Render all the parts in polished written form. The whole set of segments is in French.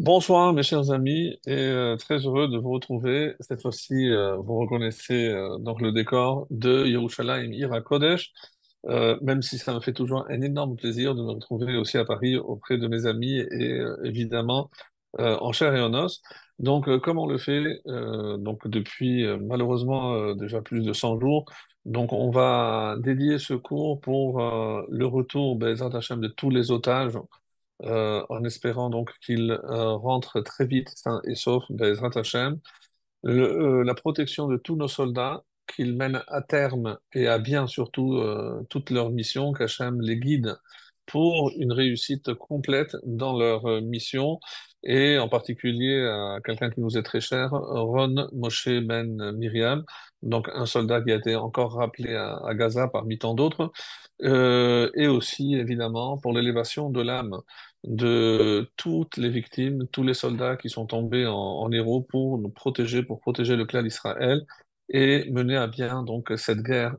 Bonsoir mes chers amis et très heureux de vous retrouver. Cette fois-ci, vous reconnaissez donc le décor de Yerushalayim Ira Kodesh, même si ça me fait toujours un énorme plaisir de me retrouver aussi à Paris auprès de mes amis et évidemment en chair et en os. Donc comme on le fait donc depuis malheureusement déjà plus de 100 jours, donc on va dédier ce cours pour le retour Be'ezrat Hashem de tous les otages en espérant donc qu'il rentre très vite sain et sauf, Bezrat Hashem, la protection de tous nos soldats, qu'ils mènent à terme et à bien surtout toute leur mission, qu'Hachem les guide pour une réussite complète dans leur mission, et en particulier à quelqu'un qui nous est très cher, Ron Moshe Ben Miriam, donc un soldat qui a été encore rappelé à Gaza parmi tant d'autres, et aussi évidemment pour l'élévation de l'âme de toutes les victimes, tous les soldats qui sont tombés en héros pour nous protéger, pour protéger le clan d'Israël et mener à bien donc cette guerre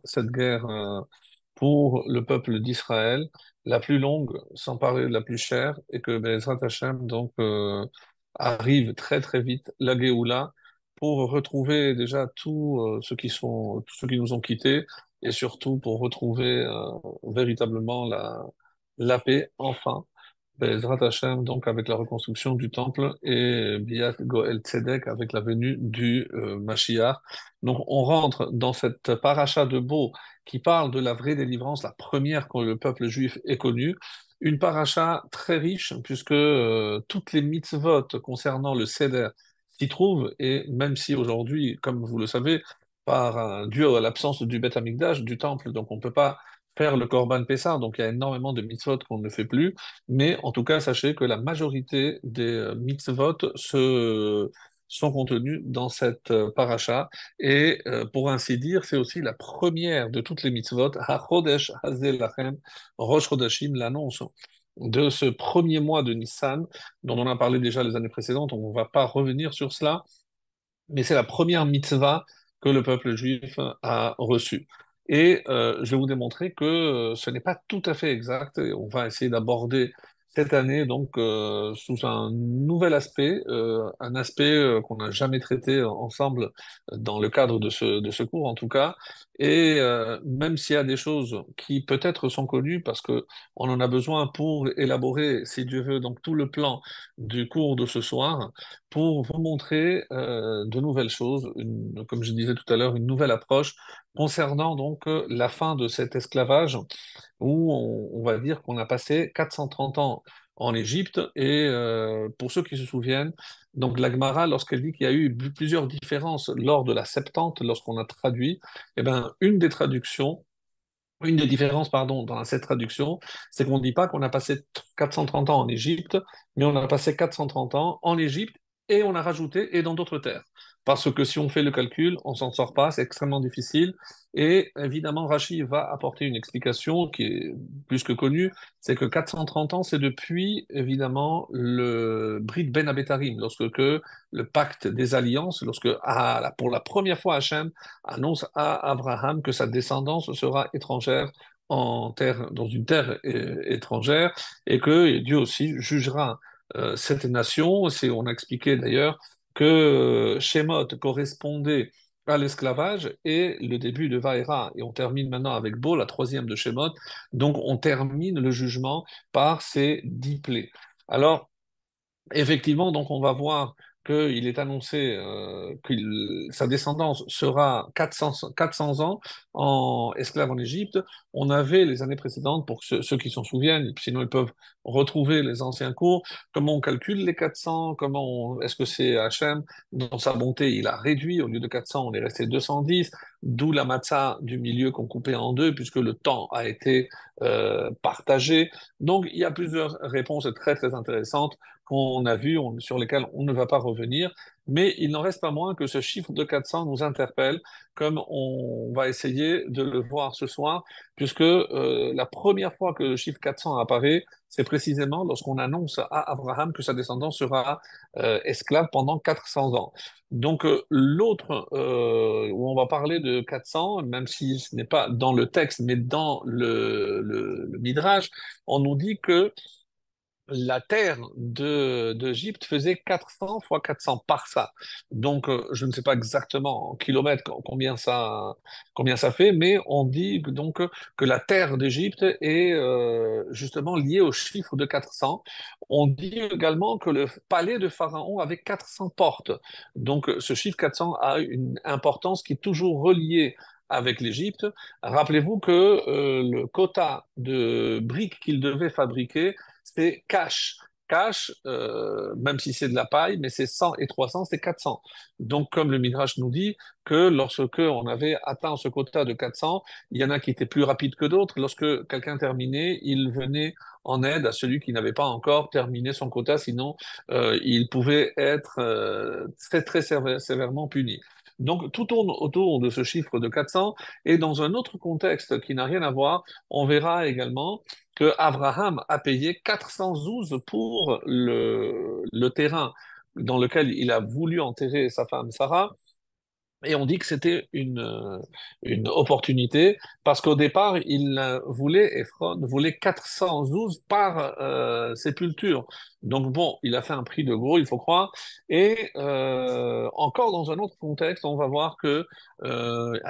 pour le peuple d'Israël, la plus longue, sans parler de la plus chère, et que Bezrat Hashem donc arrive très très vite la Géoula pour retrouver déjà tous ceux qui nous ont quittés et surtout pour retrouver véritablement la paix enfin. Bezrat Hashem, donc avec la reconstruction du temple et Biat Goel Tzedek avec la venue du Mashiach. Donc on rentre dans cette paracha de Bo qui parle de la vraie délivrance, la première que le peuple juif ait connue. Une paracha très riche puisque toutes les mitzvot concernant le Seder s'y trouvent, et même si aujourd'hui, comme vous le savez, dû à l'absence du Beth Amikdash, du temple, donc on ne peut pas faire le Korban Pessah, donc il y a énormément de mitzvot qu'on ne fait plus. Mais en tout cas, sachez que la majorité des mitzvot sont contenus dans cette paracha. Et pour ainsi dire, c'est aussi la première de toutes les mitzvot, HaChodesh Hazel Lachem, Rosh Chodashim, l'annonce de ce premier mois de Nissan, dont on a parlé déjà les années précédentes. On ne va pas revenir sur cela, mais c'est la première mitzvah que le peuple juif a reçue. Et je vais vous démontrer que ce n'est pas tout à fait exact, et on va essayer d'aborder cette année donc sous un nouvel aspect, un aspect qu'on n'a jamais traité ensemble dans le cadre de ce cours en tout cas. Et même s'il y a des choses qui peut-être sont connues parce que on en a besoin pour élaborer, si Dieu veut, donc tout le plan du cours de ce soir, pour vous montrer de nouvelles choses, comme je disais tout à l'heure, une nouvelle approche concernant donc la fin de cet esclavage où on va dire qu'on a passé 430 ans en Égypte. Et pour ceux qui se souviennent, donc la Gemara, lorsqu'elle dit qu'il y a eu plusieurs différences lors de la Septante, lorsqu'on a traduit, eh ben, une des différences, pardon, dans cette traduction, c'est qu'on ne dit pas qu'on a passé 430 ans en Égypte, mais on a passé 430 ans en Égypte et on a rajouté et dans d'autres terres. Parce que si on fait le calcul, on s'en sort pas, c'est extrêmement difficile. Et évidemment, Rachid va apporter une explication qui est plus que connue, c'est que 430 ans, c'est depuis évidemment le Brit Ben Abetarim, lorsque le pacte des alliances, lorsque pour la première fois Hachem annonce à Abraham que sa descendance sera étrangère dans une terre étrangère, et que Dieu aussi jugera cette nation. On a expliqué d'ailleurs que Shemot correspondait à l'esclavage et le début de Vaera. Et on termine maintenant avec Bo, la troisième de Shemot. Donc on termine le jugement par ces 10 plaies. Alors, effectivement, donc on va voir qu'il est annoncé que sa descendance sera 400 ans en esclave en Égypte. On avait les années précédentes, pour ceux qui s'en souviennent, sinon ils peuvent retrouver les anciens cours, comment on calcule les 400, est-ce que c'est Hachem, dans sa bonté, il a réduit, au lieu de 400, on est resté 210, d'où la matzah du milieu qu'on coupait en deux, puisque le temps a été partagé. Donc il y a plusieurs réponses très très intéressantes qu'on a vu, sur lesquels on ne va pas revenir, mais il n'en reste pas moins que ce chiffre de 400 nous interpelle, comme on va essayer de le voir ce soir, puisque la première fois que le chiffre 400 apparaît, c'est précisément lorsqu'on annonce à Abraham que sa descendance sera esclave pendant 400 ans. Donc l'autre, où on va parler de 400, même si ce n'est pas dans le texte, mais dans le Midrash, on nous dit que la terre d'Égypte faisait 400 fois 400 parsa. Donc, je ne sais pas exactement en kilomètres combien ça fait, mais on dit que la terre d'Égypte est justement liée au chiffre de 400. On dit également que le palais de Pharaon avait 400 portes. Donc, ce chiffre 400 a une importance qui est toujours reliée avec l'Égypte. Rappelez-vous que le quota de briques qu'il devait fabriquer, c'est cash. Cash, même si c'est de la paille, mais c'est 100 et 300, c'est 400. Donc, comme le Midrash nous dit que lorsque on avait atteint ce quota de 400, il y en a qui étaient plus rapides que d'autres. Lorsque quelqu'un terminait, il venait en aide à celui qui n'avait pas encore terminé son quota, sinon il pouvait être très très sévèrement puni. Donc tout tourne autour de ce chiffre de 400 et dans un autre contexte qui n'a rien à voir, on verra également que Abraham a payé 400 zouz pour le terrain dans lequel il a voulu enterrer sa femme Sarah. Et on dit que c'était une opportunité parce qu'au départ, Ephron voulait 400 zouz par sépulture. Donc bon, il a fait un prix de gros, il faut croire. Et encore dans un autre contexte, on va voir que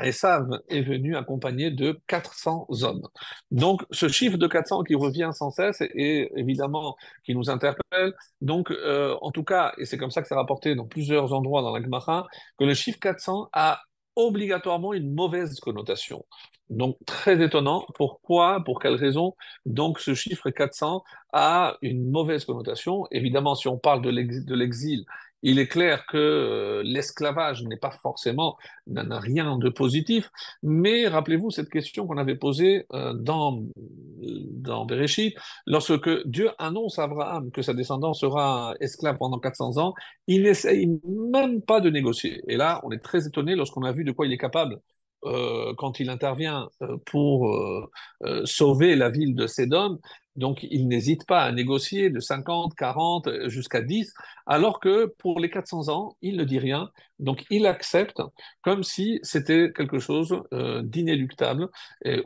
Esav est venu accompagné de 400 hommes. Donc ce chiffre de 400 qui revient sans cesse et évidemment qui nous interpelle. Donc en tout cas, et c'est comme ça que c'est rapporté dans plusieurs endroits dans la Gemara, que le chiffre 400 a obligatoirement une mauvaise connotation. Donc, très étonnant. Pourquoi? Pour quelle raison? Donc, ce chiffre 400 a une mauvaise connotation. Évidemment, si on parle de l'exil, il est clair que l'esclavage n'est pas forcément, n'a rien de positif. Mais rappelez-vous cette question qu'on avait posée dans Bereshit, lorsque Dieu annonce à Abraham que sa descendance sera esclave pendant 400 ans, il n'essaye même pas de négocier. Et là, on est très étonné lorsqu'on a vu de quoi il est capable quand il intervient pour sauver la ville de Sédom. Donc, il n'hésite pas à négocier de 50, 40 jusqu'à 10, alors que pour les 400 ans, il ne dit rien. Donc, il accepte comme si c'était quelque chose d'inéluctable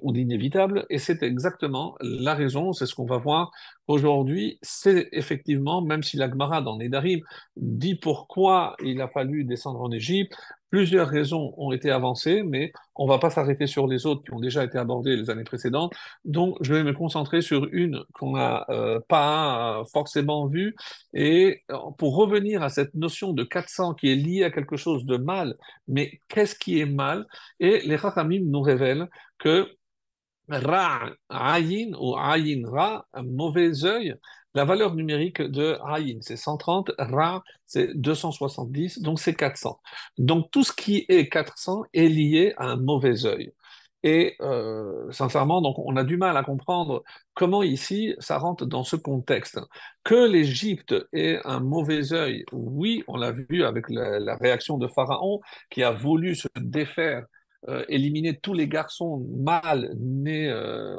ou d'inévitable. Et c'est exactement la raison, c'est ce qu'on va voir aujourd'hui. C'est effectivement, même si la Gemara dans Nédarim dit pourquoi il a fallu descendre en Égypte, plusieurs raisons ont été avancées, mais on ne va pas s'arrêter sur les autres qui ont déjà été abordées les années précédentes. Donc, je vais me concentrer sur une qu'on n'a pas forcément vue. Et pour revenir à cette notion de 400 qui est liée à quelque chose de mal, mais qu'est-ce qui est mal? Et les Rachamim nous révèlent que Ra, Ayin ou Ayin Ra, un mauvais œil, la valeur numérique de Ayin, c'est 130, Ra, c'est 270, donc c'est 400. Donc tout ce qui est 400 est lié à un mauvais œil. Et sincèrement, donc on a du mal à comprendre comment ici ça rentre dans ce contexte. Que l'Égypte ait un mauvais œil, oui, on l'a vu avec la réaction de Pharaon qui a voulu se défaire éliminer tous les garçons mâles nés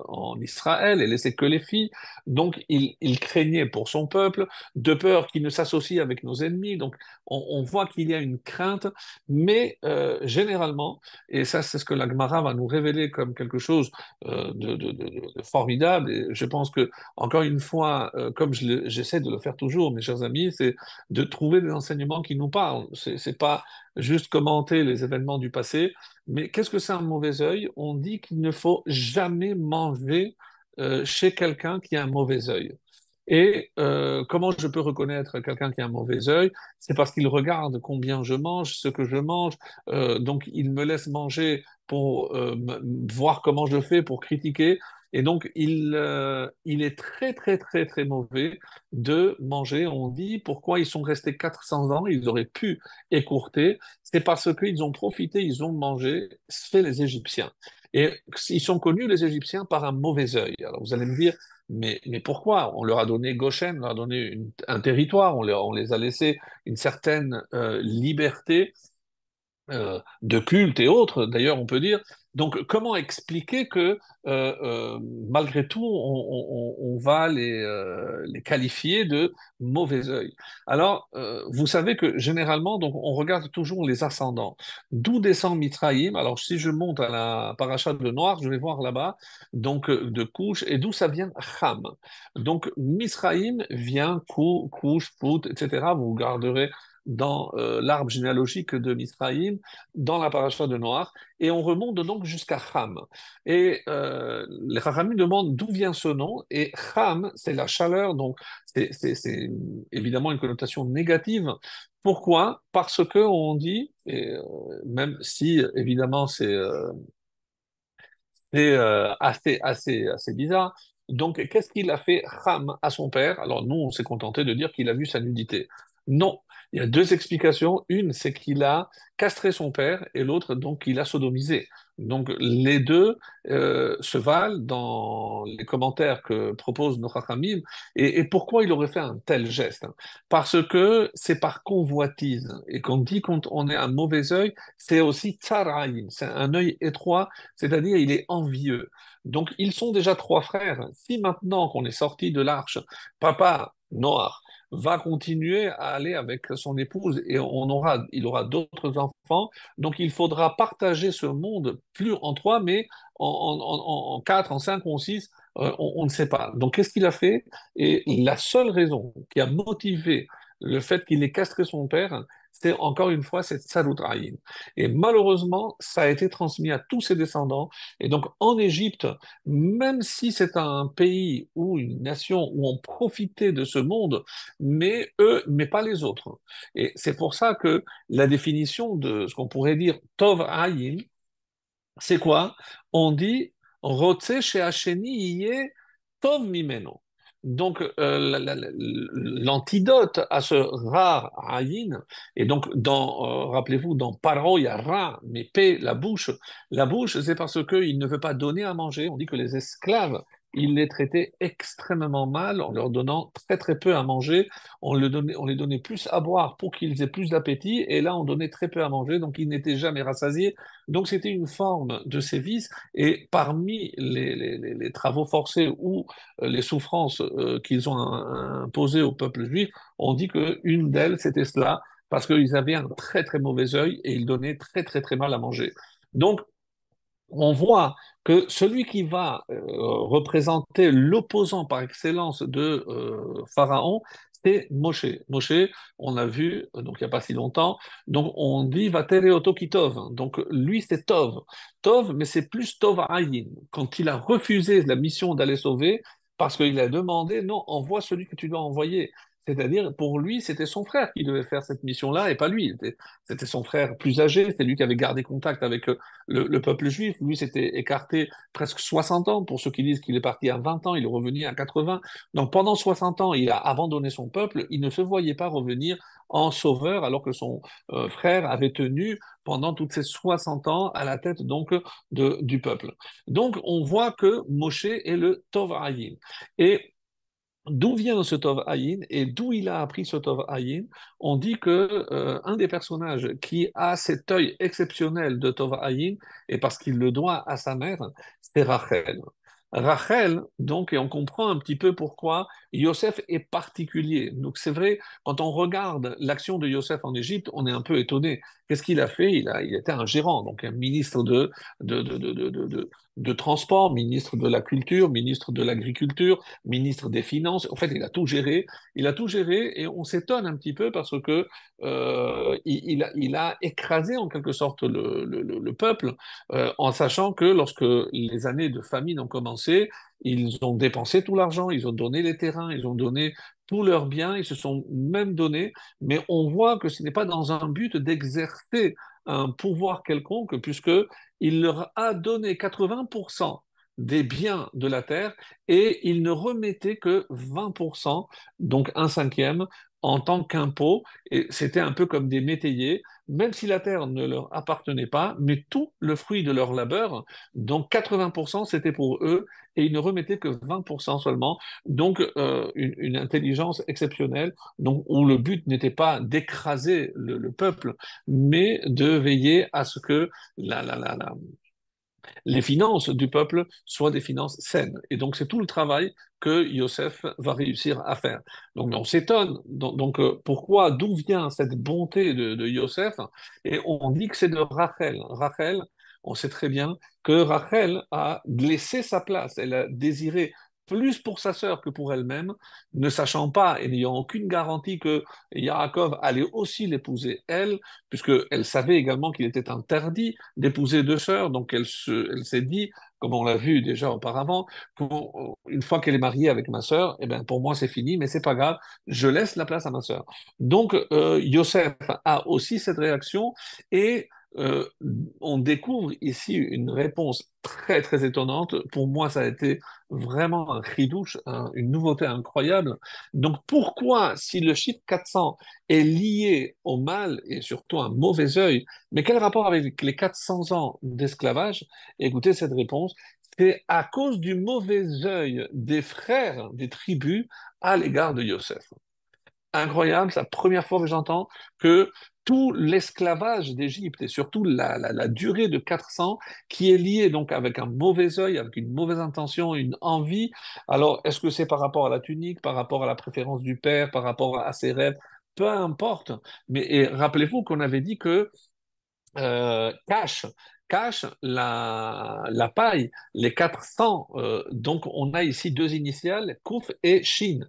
en Israël et laisser que les filles. Donc, il craignait pour son peuple, de peur qu'il ne s'associe avec nos ennemis. Donc, on voit qu'il y a une crainte, mais généralement, et ça, c'est ce que la Gemara va nous révéler comme quelque chose de formidable. Et je pense que, encore une fois, comme j'essaie de le faire toujours, mes chers amis, c'est de trouver des enseignements qui nous parlent. C'est pas juste commenter les événements du passé, mais qu'est-ce que c'est un mauvais œil? On dit qu'il ne faut jamais manger chez quelqu'un qui a un mauvais œil. Et comment je peux reconnaître quelqu'un qui a un mauvais œil? C'est parce qu'il regarde combien je mange, ce que je mange, donc il me laisse manger pour voir comment je fais, pour critiquer. Et donc il est très très très très mauvais de manger. On dit pourquoi ils sont restés 400 ans, ils auraient pu écourter. C'est parce qu'ils ont profité, ils ont mangé, fait les Égyptiens. Et ils sont connus, les Égyptiens, par un mauvais œil. Alors vous allez me dire, mais pourquoi? On leur a donné Goshen, on leur a donné un territoire, on les a laissé une certaine liberté de culte et autres, d'ailleurs, on peut dire. Donc, comment expliquer que malgré tout, on va les qualifier de mauvais œil? Alors, vous savez que généralement, donc, on regarde toujours les ascendants. D'où descend Mithraïm? Alors, si je monte à la paracha de Noir, je vais voir là-bas, donc de Couche, et d'où ça vient Ham. Donc, Mithraïm vient Couche, Pout, etc. Vous garderez dans l'arbre généalogique de Mithraïm, dans la paracha de Noir, et on remonte donc jusqu'à Ham. Et les Chachamim demandent d'où vient ce nom, et Ham, c'est la chaleur, donc c'est évidemment une connotation négative. Pourquoi? Parce que on dit, et même si évidemment c'est assez bizarre. Donc, qu'est-ce qu'il a fait Ham à son père? Alors, nous, on s'est contenté de dire qu'il a vu sa nudité. Non, il y a deux explications. Une, c'est qu'il a castré son père, et l'autre, donc, il a sodomisé. Donc, les deux se valent dans les commentaires que proposent nos Chachamim. Et pourquoi il aurait fait un tel geste? Parce que c'est par convoitise. Et qu'on dit quand on est un mauvais œil, c'est aussi tsara'im, c'est un œil étroit, c'est-à-dire il est envieux. Donc ils sont déjà trois frères. Si maintenant qu'on est sorti de l'arche, papa Noah va continuer à aller avec son épouse et il aura d'autres enfants, donc il faudra partager ce monde plus en trois, mais en quatre, en cinq ou en six, on ne sait pas. Donc qu'est-ce qu'il a fait? Et la seule raison qui a motivé le fait qu'il ait castré son père, c'est encore une fois cette Salut Aïn. Et malheureusement, ça a été transmis à tous ses descendants. Et donc, en Égypte, même si c'est un pays ou une nation où on profitait de ce monde, mais eux, mais pas les autres. Et c'est pour ça que la définition de ce qu'on pourrait dire Tov Ayin, c'est quoi? On dit Rotse chez Hacheni yé Tov Mimeno. Donc, l'antidote à ce rare aïn, et donc, rappelez-vous, dans Paro, il y a ra, mais paix, la bouche. La bouche, c'est parce qu'il ne veut pas donner à manger. On dit que les esclaves, il les traitait extrêmement mal en leur donnant très très peu à manger. On les donnait plus à boire pour qu'ils aient plus d'appétit, et là, on donnait très peu à manger, donc ils n'étaient jamais rassasiés. Donc, c'était une forme de sévice, et parmi les travaux forcés ou les souffrances qu'ils ont imposées au peuple juif, on dit qu'une d'elles, c'était cela, parce qu'ils avaient un très très mauvais œil et ils donnaient très très très mal à manger. Donc, on voit que celui qui va représenter l'opposant par excellence de Pharaon, c'est Moshe. Moshe, on a vu, donc il n'y a pas si longtemps, donc on dit Vatereoto Kitov. Donc lui, c'est Tov. Tov, mais c'est plus Tov Ayin. Quand il a refusé la mission d'aller sauver, parce qu'il a demandé, non, envoie celui que tu dois envoyer. C'est-à-dire, pour lui, c'était son frère qui devait faire cette mission-là et pas lui. C'était son frère plus âgé, c'est lui qui avait gardé contact avec le peuple juif. Lui s'était écarté presque 60 ans. Pour ceux qui disent qu'il est parti à 20 ans, il est revenu à 80. Donc pendant 60 ans, il a abandonné son peuple. Il ne se voyait pas revenir en sauveur alors que son frère avait tenu pendant toutes ces 60 ans à la tête donc du peuple. Donc on voit que Moshe est le Tov Ayin. Et d'où vient ce Tov Ayin et d'où il a appris ce Tov Ayin? On dit que un des personnages qui a cet œil exceptionnel de Tov Ayin, et parce qu'il le doit à sa mère, c'est Rachel. Rachel, donc, et on comprend un petit peu pourquoi Yosef est particulier. Donc c'est vrai, quand on regarde l'action de Yosef en Égypte, on est un peu étonné. Qu'est-ce qu'il a fait? Il était un gérant, donc un ministre de, de, de, de, de, de de transport, ministre de la culture, ministre de l'agriculture, ministre des Finances. En fait, il a tout géré. Il a tout géré et on s'étonne un petit peu parce que il a écrasé en quelque sorte le peuple en sachant que lorsque les années de famine ont commencé, ils ont dépensé tout l'argent, ils ont donné les terrains, ils ont donné tous leurs biens, ils se sont même donnés, mais on voit que ce n'est pas dans un but d'exercer un pouvoir quelconque, puisque il leur a donné 80% des biens de la terre et il ne remettait que 20%, donc un cinquième, en tant qu'impôt. Et c'était un peu comme des métayers, même si la terre ne leur appartenait pas, mais tout le fruit de leur labeur, donc 80%, c'était pour eux et ils ne remettaient que 20% seulement. Donc une intelligence exceptionnelle, donc, où le but n'était pas d'écraser le peuple, mais de veiller à ce que la les finances du peuple soient des finances saines. Et donc, c'est tout le travail que Yosef va réussir à faire. Donc, mais on s'étonne. Pourquoi, d'où vient cette bonté de Yosef? Et on dit que c'est de Rachel. Rachel, on sait très bien que Rachel a laissé sa place. Elle a désiré plus pour sa sœur que pour elle-même, ne sachant pas et n'ayant aucune garantie que Yaakov allait aussi l'épouser elle, puisqu'elle savait également qu'il était interdit d'épouser deux sœurs, donc elle s'est dit, comme on l'a vu déjà auparavant, une fois qu'elle est mariée avec ma sœur, eh ben, pour moi c'est fini, mais c'est pas grave, je laisse la place à ma sœur. Donc Yosef a aussi cette réaction et euh, on découvre ici une réponse très très étonnante. Pour moi, ça a été vraiment un chidouche, une nouveauté incroyable. Donc pourquoi, si le chiffre 400 est lié au mal et surtout un mauvais œil, mais quel rapport avec les 400 ans d'esclavage? Écoutez cette réponse. C'est à cause du mauvais œil des frères des tribus à l'égard de Yosef. Incroyable, c'est la première fois que j'entends que tout l'esclavage d'Égypte et surtout la durée de 400 qui est liée donc avec un mauvais œil, avec une mauvaise intention, une envie. Alors, est-ce que c'est par rapport à la tunique, par rapport à la préférence du père, par rapport à ses rêves? Peu importe. Mais et rappelez-vous qu'on avait dit que cache, cache la paille, les 400. Donc, on a ici deux initiales, Kouf et Shin.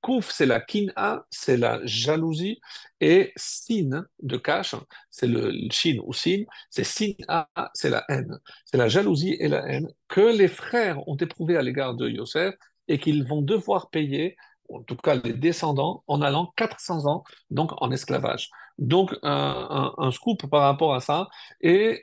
Kouf, c'est la kina, c'est la jalousie, et Sin de cache, c'est le Shin ou Sin, c'est Sina, c'est la haine. C'est la jalousie et la haine que les frères ont éprouvé à l'égard de Yosef et qu'ils vont devoir payer, en tout cas les descendants, en allant 400 ans donc en esclavage. Donc, un scoop par rapport à ça, et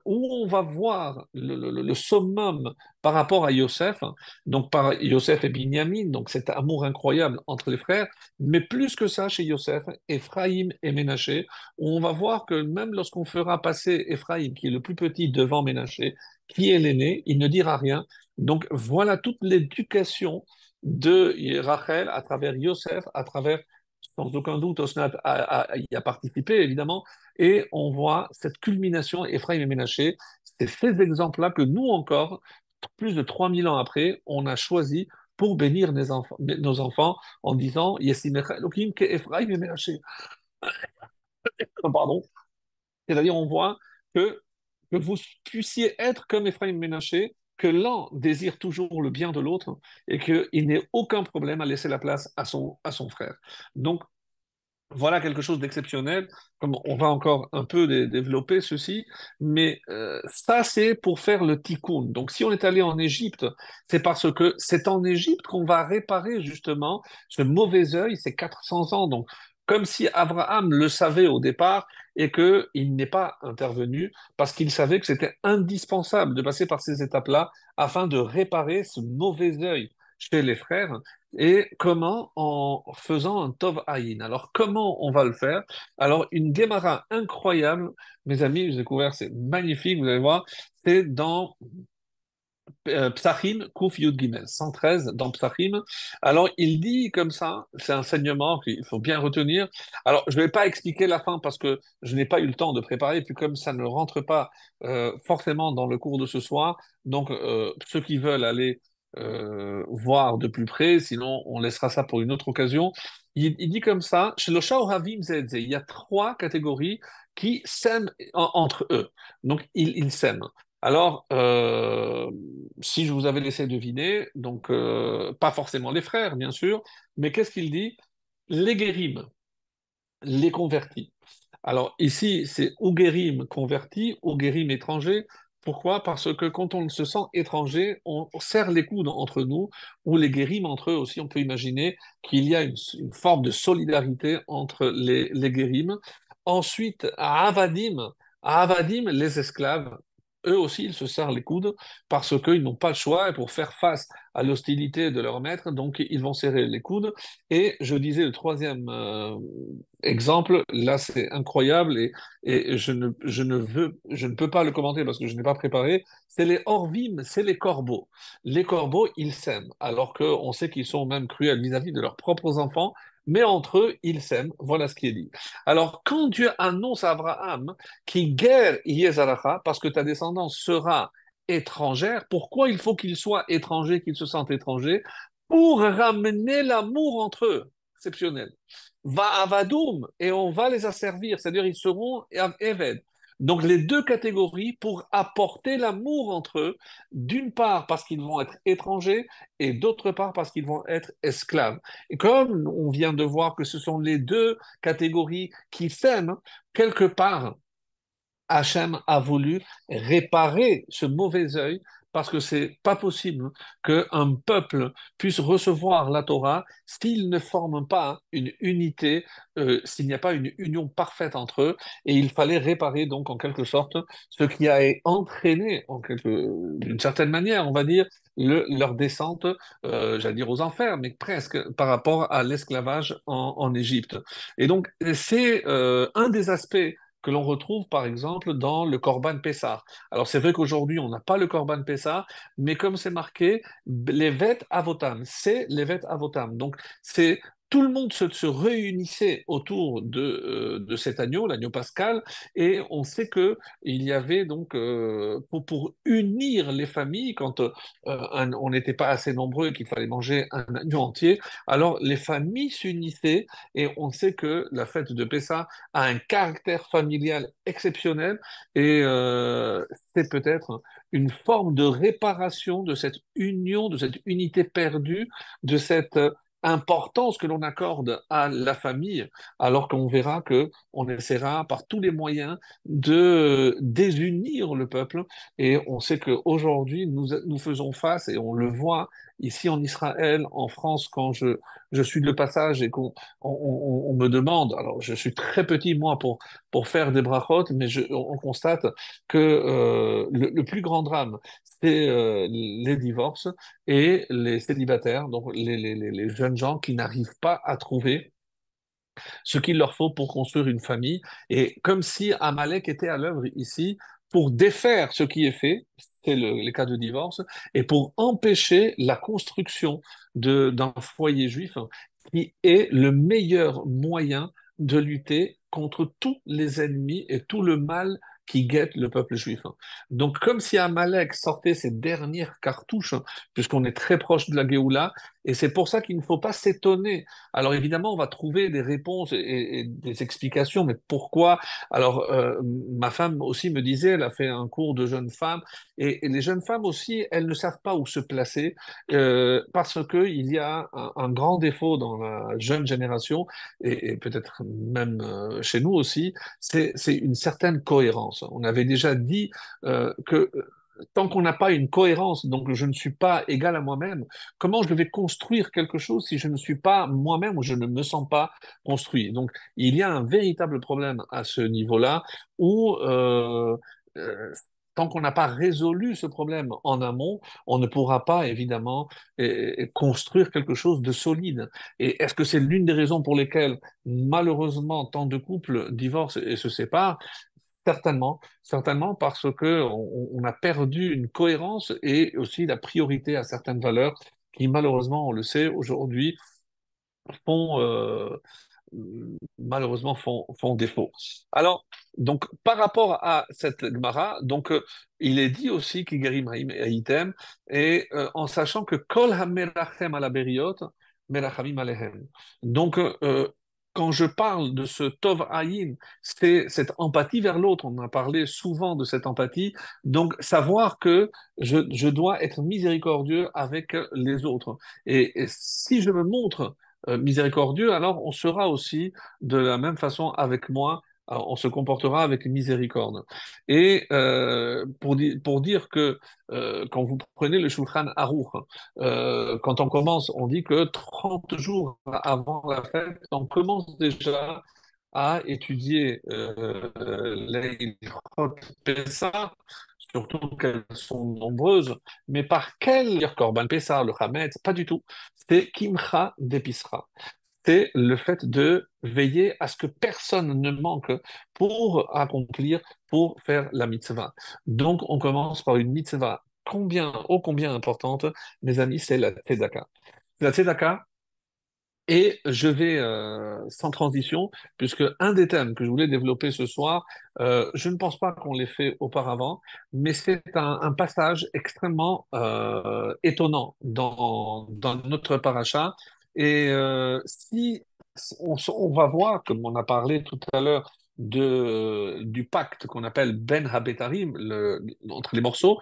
où on va voir le summum par rapport à Yosef, donc par Yosef et Binyamin, donc cet amour incroyable entre les frères, mais plus que ça chez Yosef, Ephraïm et Ménaché, où on va voir que même lorsqu'on fera passer Ephraïm, qui est le plus petit, devant Ménaché, qui est l'aîné, il ne dira rien. Donc voilà toute l'éducation de Rachel à travers Yosef, à travers sans aucun doute, Osnat y a participé, évidemment, et on voit cette culmination, Ephraim et Ménaché, c'est ces exemples-là que nous encore, plus de 3000 ans après, on a choisi pour bénir nos enfants en disant Yesimecha Elohim ke Ephraim et Ménaché. Pardon. C'est-à-dire, on voit que, que vous puissiez être comme Ephraim et Ménaché, que l'un désire toujours le bien de l'autre et qu'il n'ait aucun problème à laisser la place à son frère. Donc, voilà quelque chose d'exceptionnel, comme on va encore un peu développer ceci, mais ça c'est pour faire le tikkun. Donc si on est allé en Égypte, c'est parce que c'est en Égypte qu'on va réparer justement ce mauvais œil, ces 400 ans. Donc comme si Abraham le savait au départ et qu'il n'est pas intervenu parce qu'il savait que c'était indispensable de passer par ces étapes-là afin de réparer ce mauvais œil chez les frères. Et comment? En faisant un Tov Ayin. Alors, comment on va le faire? Alors, une Gemara incroyable, mes amis, j'ai découvert, c'est magnifique, vous allez voir, c'est dans Psachim, Kuf Yud Gimel, 113 dans Psachim. Alors, il dit comme ça, c'est un enseignement qu'il faut bien retenir. Alors, je ne vais pas expliquer la fin parce que je n'ai pas eu le temps de préparer, puis comme ça ne rentre pas forcément dans le cours de ce soir, donc ceux qui veulent aller voir de plus près, sinon on laissera ça pour une autre occasion. Il dit comme ça, chez le Shaohavim Zedze, il y a trois catégories qui s'aiment entre eux. Donc, ils s'aiment. Alors, si je vous avais laissé deviner, donc pas forcément les frères, bien sûr, mais qu'est-ce qu'il dit? Les guérim, les convertis. Alors ici, c'est ou guérim converti, ou guérim étranger. Pourquoi? Parce que quand on se sent étranger, on serre les coudes entre nous, ou les guérim entre eux aussi. On peut imaginer qu'il y a une forme de solidarité entre les guérim. Ensuite, à Avadim, les esclaves. Eux aussi, ils se serrent les coudes parce qu'ils n'ont pas le choix et pour faire face à l'hostilité de leur maître, donc ils vont serrer les coudes. Et je disais le troisième exemple, là c'est incroyable et je ne peux pas le commenter parce que je n'ai pas préparé, c'est les Orvim, c'est les corbeaux. Les corbeaux, ils s'aiment, alors qu'on sait qu'ils sont même cruels vis-à-vis de leurs propres enfants, mais entre eux, ils s'aiment, voilà ce qui est dit. Alors quand Dieu annonce à Abraham qui guère Yezaracha, parce que ta descendance sera étrangère. Pourquoi il faut qu'ils soient étrangers, qu'ils se sentent étrangers? Pour ramener l'amour entre eux. Exceptionnel. Va avadoum, et on va les asservir, c'est-à-dire ils seront eved. Donc les deux catégories pour apporter l'amour entre eux, d'une part parce qu'ils vont être étrangers et d'autre part parce qu'ils vont être esclaves. Et comme on vient de voir que ce sont les deux catégories qui s'aiment, quelque part, Hachem a voulu réparer ce mauvais œil parce que c'est pas possible qu'un peuple puisse recevoir la Torah s'il ne forme pas une unité, s'il n'y a pas une union parfaite entre eux. Et il fallait réparer donc en quelque sorte ce qui a entraîné, d'une certaine manière, on va dire, leur descente, j'allais dire aux enfers, mais presque par rapport à l'esclavage en Égypte. Et donc c'est un des aspects que l'on retrouve par exemple dans le Corban Pessah. Alors c'est vrai qu'aujourd'hui on n'a pas le Corban Pessah, mais comme c'est marqué, Levet Avotam, c'est Levet Avotam. Donc c'est tout le monde se réunissait autour de cet agneau, l'agneau pascal, et on sait que il y avait donc pour unir les familles quand on n'était pas assez nombreux et qu'il fallait manger un agneau entier, alors les familles s'unissaient et on sait que la fête de Pessah a un caractère familial exceptionnel et c'est peut-être une forme de réparation de cette union, de cette unité perdue, de cette importance que l'on accorde à la famille, alors qu'on verra que on essaiera par tous les moyens de désunir le peuple. Et on sait qu'aujourd'hui, nous faisons face, et on le voit ici en Israël, en France, quand je suis de passage et qu'on me demande, alors je suis très petit moi pour faire des brachot, mais on constate que le plus grand drame, c'est les divorces et les célibataires, donc les jeunes gens qui n'arrivent pas à trouver ce qu'il leur faut pour construire une famille. Et comme si Amalek était à l'œuvre ici pour défaire ce qui est fait, c'est les cas de divorce, et pour empêcher la construction d'un foyer juif qui est le meilleur moyen de lutter contre tous les ennemis et tout le mal qui guette le peuple juif. Donc, comme si Amalek sortait ses dernières cartouches, puisqu'on est très proche de la Géoula, et c'est pour ça qu'il ne faut pas s'étonner. Alors évidemment, on va trouver des réponses et des explications, mais pourquoi? Alors ma femme aussi me disait, elle a fait un cours de jeunes femmes, et les jeunes femmes aussi, elles ne savent pas où se placer parce qu'il y a un grand défaut dans la jeune génération, et peut-être même chez nous aussi, c'est une certaine cohérence. On avait déjà dit que tant qu'on n'a pas une cohérence, donc je ne suis pas égal à moi-même, comment je vais construire quelque chose si je ne suis pas moi-même ou je ne me sens pas construit? Donc, il y a un véritable problème à ce niveau-là où, euh, tant qu'on n'a pas résolu ce problème en amont, on ne pourra pas, évidemment, construire quelque chose de solide. Et est-ce que c'est l'une des raisons pour lesquelles, malheureusement, tant de couples divorcent et se séparent? Certainement, certainement parce que on a perdu une cohérence et aussi la priorité à certaines valeurs qui, malheureusement, on le sait aujourd'hui, font malheureusement font défaut. Alors, donc, par rapport à cette Gemara, donc, il est dit aussi qu'Igerim Haïtem, et en sachant que Kol HaMerachem ala Beriot, Merachamim Alehem. Donc, quand je parle de ce Tov Ayin, c'est cette empathie vers l'autre. On a parlé souvent de cette empathie. Donc, savoir que je dois être miséricordieux avec les autres. Et si je me montre miséricordieux, alors on sera aussi de la même façon avec moi, on se comportera avec miséricorde. Et pour dire que quand vous prenez le Shulchan Aruch, quand on commence, on dit que 30 jours avant la fête, on commence déjà à étudier les Pessah, surtout qu'elles sont nombreuses, mais par quel dire Corban Pessah, le Hametz, pas du tout. C'est Kimcha d'Episra. C'est le fait de veiller à ce que personne ne manque pour accomplir, pour faire la mitzvah. Donc, on commence par une mitzvah combien, ô combien importante, mes amis, c'est la tzedaka. La tzedaka, Et je vais sans transition, puisque un des thèmes que je voulais développer ce soir, je ne pense pas qu'on l'ait fait auparavant, mais c'est un passage extrêmement étonnant dans notre paracha. Et si on va voir, comme on a parlé tout à l'heure, du pacte qu'on appelle Ben Habetarim, entre les morceaux,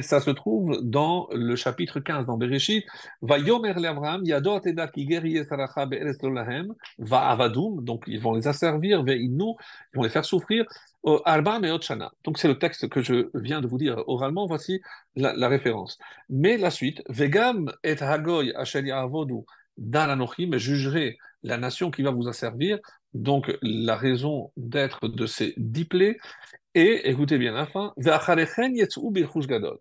ça se trouve dans le chapitre 15, dans Bereshit. Vayomer l'Abraham, Yado Teda ki ger yesaracha be'eretz lo lahem, va'avadum, donc ils vont les asservir, ve'inu, ils vont les faire souffrir, arba me'ot shana. Donc c'est le texte que je viens de vous dire oralement, voici la référence. Mais la suite, Vegam et hagoy asher ya'avodu dan anochi, mais jugerez la nation qui va vous asservir, donc la raison d'être de ces 10 plaies, et écoutez bien la fin,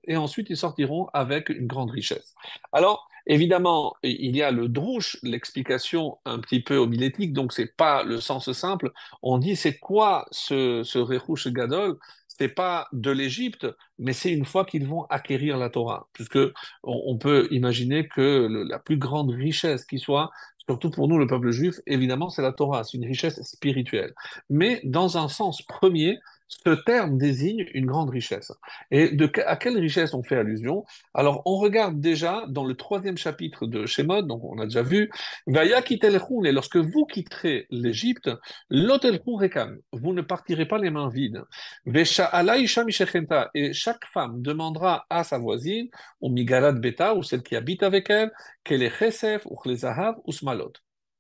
et ensuite ils sortiront avec une grande richesse. Alors, évidemment, il y a le drouche, l'explication un petit peu homilétique, donc c'est pas le sens simple. On dit c'est quoi ce Rechush Gadol? C'est pas de l'Égypte, mais c'est une fois qu'ils vont acquérir la Torah, puisque on peut imaginer que la plus grande richesse qui soit, surtout pour nous le peuple juif, évidemment c'est la Torah, c'est une richesse spirituelle. Mais dans un sens premier, ce terme désigne une grande richesse. Et à quelle richesse on fait allusion? Alors, on regarde déjà dans le troisième chapitre de Shemot, donc on a déjà vu, Vaya kitelchun, et lorsque vous quitterez l'Égypte, lotelchun rekam, vous ne partirez pas les mains vides. Vesha'ala isha mishechenta, et chaque femme demandera à sa voisine, ou migarat beta, ou celle qui habite avec elle, qu'elle est chesef, ou chlezahav, ou smalot.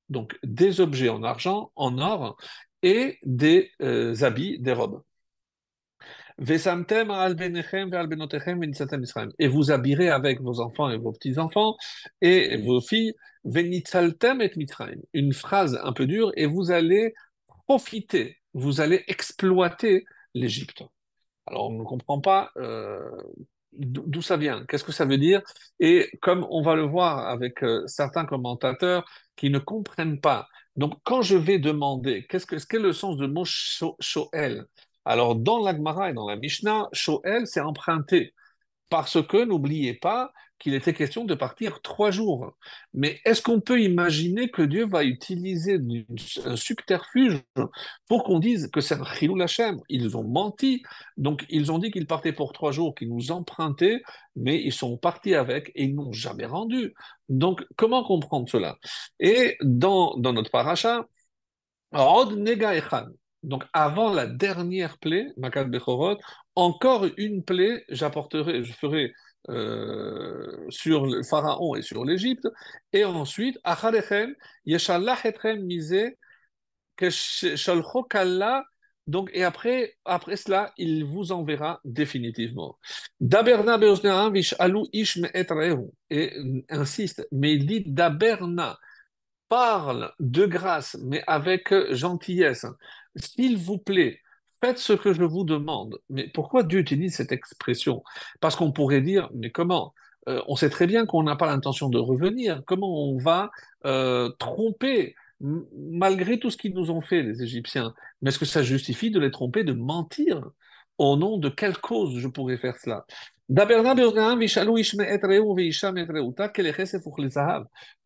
Donc, des objets en argent, en or, et des habits, des robes. Vesamtem al benechem ve'al benotechem v'nitzatem Israël. Et vous habillerez avec vos enfants et vos petits-enfants et vos filles, v'nitzaltem et Mitzrayim. Une phrase un peu dure, et vous allez profiter, vous allez exploiter l'Égypte. Alors on ne comprend pas d'où ça vient, qu'est-ce que ça veut dire, et comme on va le voir avec certains commentateurs qui ne comprennent pas. Donc quand je vais demander, qu'est-ce qu'est le sens de mot shoel? Alors dans l'Agmara et dans la Mishnah, shoel c'est emprunté. Parce que n'oubliez pas qu'il était question de partir 3 jours. Mais est-ce qu'on peut imaginer que Dieu va utiliser un subterfuge pour qu'on dise que c'est un chilul Hashem? Ils ont menti, donc ils ont dit qu'ils partaient pour 3 jours, qu'ils nous empruntaient, mais ils sont partis avec et ils n'ont jamais rendu. Donc comment comprendre cela? Et dans notre paracha, Od nega echad. Donc, avant la dernière plaie, Makat Bechorot, encore une plaie, je ferai sur le Pharaon et sur l'Égypte. Et ensuite, Achalechem, Yeshalach etchem mise, Keshalcho kalla. Donc, et après cela, il vous enverra définitivement. Daberna beoznaam vishalu ish me'et rehu. Et insiste, mais il dit Daberna parle de grâce, mais avec gentillesse. S'il vous plaît, faites ce que je vous demande. Mais pourquoi Dieu utilise cette expression? Parce qu'on pourrait dire, mais comment? On sait très bien qu'on n'a pas l'intention de revenir. Comment on va tromper, malgré tout ce qu'ils nous ont fait, les Égyptiens? Mais est-ce que ça justifie de les tromper, de mentir? Au nom de quelle cause je pourrais faire cela?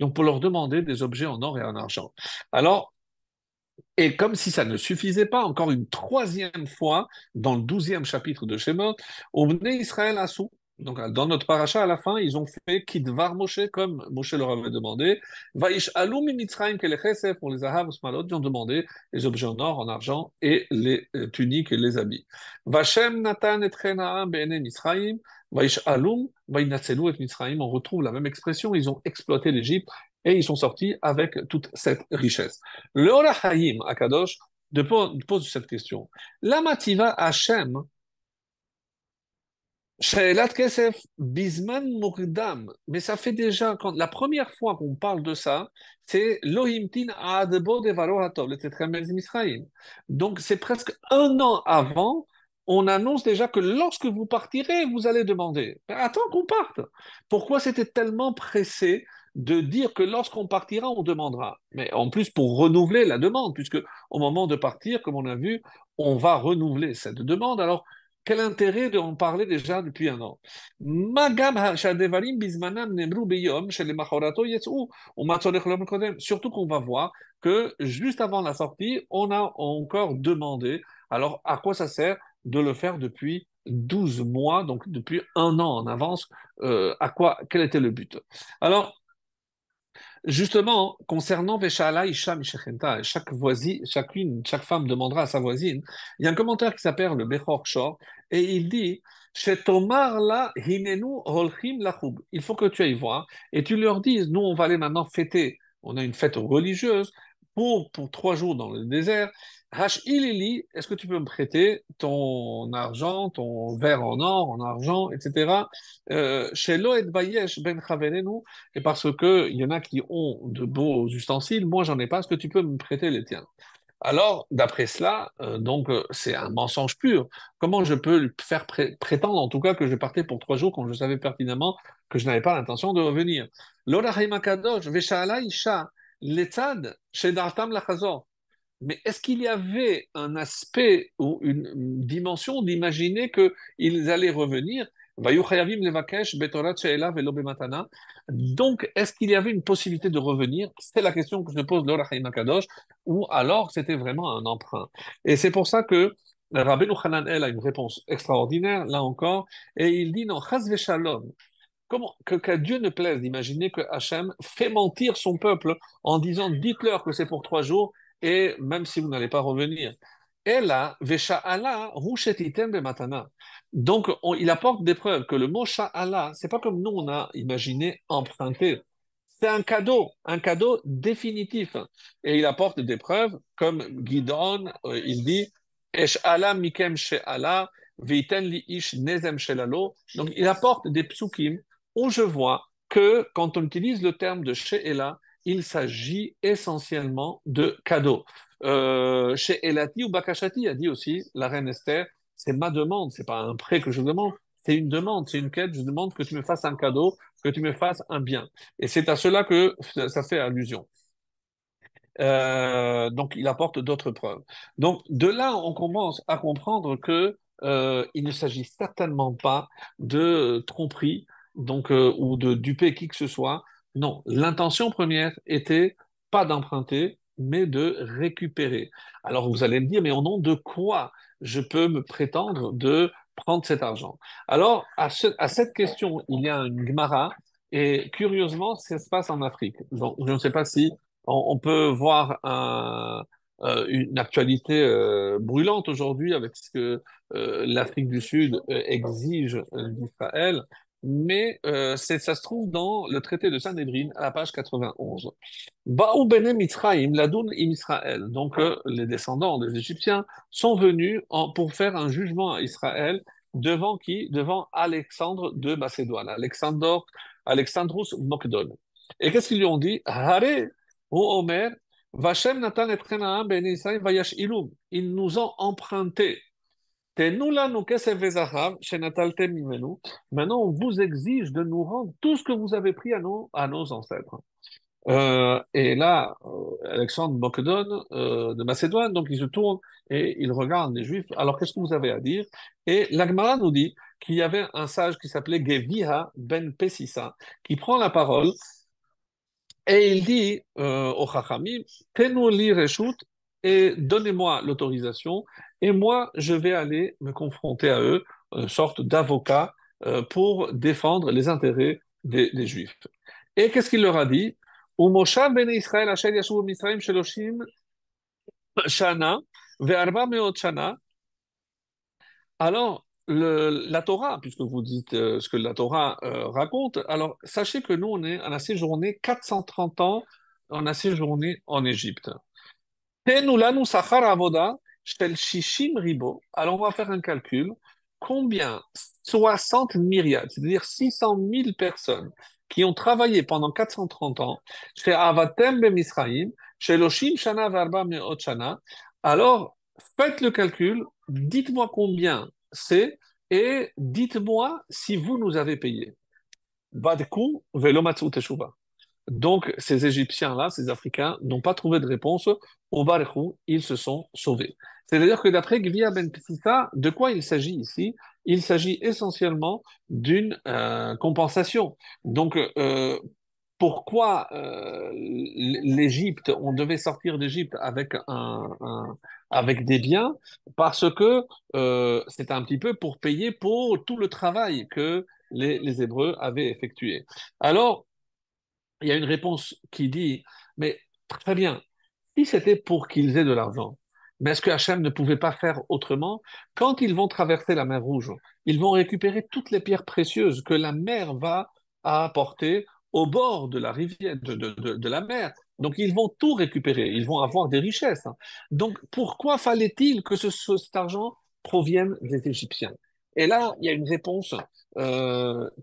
Donc pour leur demander des objets en or et en argent. Alors, et comme si ça ne suffisait pas, encore une troisième fois, dans le 12e chapitre de Shemot, au Bnei Israël Assou. Donc, dans notre paracha, à la fin, ils ont fait Kidvar Moshe, comme Moshe leur avait demandé. Vaïsh Alou Mitzrayim Kelechesef, pour les Ahav Smalot, ils ont demandé les objets en or, en argent et les tuniques et les habits. Vashem Natan et Chenaam Be'ene Mitzrayim, Vaïsh Alum, Vaïnatselu et Mitzrayim, on retrouve la même expression, ils ont exploité l'Égypte et ils sont sortis avec toute cette richesse. Le Orachayim Akadosh pose cette question. Lamativa Hashem, Sheelat Kesef, Bisman Murdam. Mais ça fait déjà, la première fois qu'on parle de ça, c'est Lohimtin Adebo Devaro Hatov, le Tetremel Misraïm. Donc c'est presque un an avant, on annonce déjà que lorsque vous partirez, vous allez demander. Mais attends qu'on parte. Pourquoi c'était tellement pressé de dire que lorsqu'on partira, on demandera? Mais en plus, pour renouveler la demande, puisque au moment de partir, comme on a vu, on va renouveler cette demande. Alors, Quel intérêt d'en parler déjà depuis un an? Magam שהדברים בזמנם נאמרו ביום שלמחרתו יצאו, ומה צורך לא מקודם. Surtout qu'on va voir que juste avant la sortie, on a encore demandé, alors à quoi ça sert de le faire depuis 12 mois, donc depuis un an en avance, quel était le but? Alors, justement, concernant Veshala Isha Mishechenta, chaque femme demandera à sa voisine, il y a un commentaire qui s'appelle le Bechor Shor, et il dit, Shetomar la hinenu holchim lachub. Il faut que tu ailles voir, et tu leur dises, nous on va aller maintenant fêter, on a une fête religieuse, pour 3 jours dans le désert. Hash ilili, est-ce que tu peux me prêter ton argent, ton verre en or, en argent, etc. Chez Loed Bayesh ben Chaverenu, et parce que il y en a qui ont de beaux ustensiles, moi j'en ai pas, est-ce que tu peux me prêter les tiens? Alors, d'après cela, c'est un mensonge pur. Comment je peux lui faire prétendre, en tout cas, que je partais pour 3 jours quand je savais pertinemment que je n'avais pas l'intention de revenir? L'Orahim Akadosh, Veshala Isha, Letzad, Shedartam Lachazor. Mais est-ce qu'il y avait un aspect ou une dimension d'imaginer qu'ils allaient revenir? Donc, est-ce qu'il y avait une possibilité de revenir? C'est la question que se pose l'Or HaChaim Akadosh, ou alors c'était vraiment un emprunt. Et c'est pour ça que Rabbeinu Hanan El a une réponse extraordinaire, là encore, et il dit non, Chas v'shalom. Comment que Dieu ne plaise d'imaginer que Hachem fait mentir son peuple en disant dites-leur que c'est pour 3 jours et même si vous n'allez pas revenir. Et là, Vesha'ala, Rushetitem Bematana. Donc, il apporte des preuves que le mot Sha'ala, c'est pas comme nous on a imaginé emprunter. C'est un cadeau définitif. Et il apporte des preuves, comme Gidon, il dit Esh'ala mikem she'ala, veiten li ish nezem shelalo. Donc, il apporte des psukim où je vois que quand on utilise le terme de she'ela, il s'agit essentiellement de cadeaux. She'elati ou bakashati a dit aussi la reine Esther, c'est ma demande, c'est pas un prêt que je demande, c'est une demande, c'est une quête, je demande que tu me fasses un cadeau, que tu me fasses un bien. Et c'est à cela que ça fait allusion. Donc, il apporte d'autres preuves. Donc, de là, on commence à comprendre que il ne s'agit certainement pas de tromperie, donc ou de duper qui que ce soit. Non, l'intention première était pas d'emprunter, mais de récupérer. Alors, vous allez me dire, mais au nom de quoi je peux me prétendre de prendre cet argent? Alors, à cette question, il y a une Gemara, et curieusement, ça se passe en Afrique. Donc, je ne sais pas si on peut voir une actualité brûlante aujourd'hui avec ce que l'Afrique du Sud exige d'Israël, mais ça se trouve dans le traité de Sanhédrin à la page 91. Ba'u bene Mitzrayim ladun im Israël. Donc les descendants des Égyptiens sont venus pour faire un jugement à Israël devant qui? Devant Alexandre de Macédoine, Alexandros Mokdon. Et qu'est-ce qu'ils lui ont dit? Hare ou Omer, Vachem Natan et Chenaam ben Israël vayash ilum. Ils nous ont emprunté. Tenu lanu kesef vezachav shenataltem mimenu. Maintenant, on vous exige de nous rendre tout ce que vous avez pris à nos ancêtres. Et là, Alexandre Macédone de Macédoine, donc il se tourne et il regarde les Juifs. Alors, qu'est-ce que vous avez à dire? Et l'Agmara nous dit qu'il y avait un sage qui s'appelait Geviha ben Pessissa, qui prend la parole et il dit au Chachamim, fais-nous lire Reshut et donnez-moi l'autorisation, et moi je vais aller me confronter à eux, une sorte d'avocat, pour défendre les intérêts des Juifs. Et qu'est-ce qu'il leur a dit? Umoshav ben Israël asher yashuv Mitzrayim sheloshim shana ve'arba meot shana. Alors, la Torah, puisque vous dites ce que la Torah raconte, alors sachez que nous, on a séjourné 430 ans, on a séjourné en Égypte. Tenu lanu sachar avoda shel shishim ribo. Alors, on va faire un calcul. Combien? 60 myriades, c'est-à-dire 600 000 personnes qui ont travaillé pendant 430 ans chez Avatem ben Misraïm, chez Loshim Shana Varba Meot Shana. Alors, faites le calcul, dites-moi combien c'est et dites-moi si vous nous avez payé. Badku velo matzu teshuva. Donc, ces Égyptiens-là, ces Africains, n'ont pas trouvé de réponse. Au Barkhou, ils se sont sauvés. C'est-à-dire que d'après Gvia Ben Psissa, de quoi il s'agit ici? Il s'agit essentiellement d'une compensation. Donc, pourquoi l'Égypte, on devait sortir d'Égypte avec avec des biens, parce que c'était un petit peu pour payer pour tout le travail que les Hébreux avaient effectué. Alors, il y a une réponse qui dit, mais très bien, si c'était pour qu'ils aient de l'argent, mais est-ce que Hachem ne pouvait pas faire autrement? Quand ils vont traverser la mer Rouge, ils vont récupérer toutes les pierres précieuses que la mer va apporter au bord de la rivière, de la mer. Donc ils vont tout récupérer, ils vont avoir des richesses. Donc pourquoi fallait-il que cet argent provienne des Égyptiens? Et là, il y a une réponse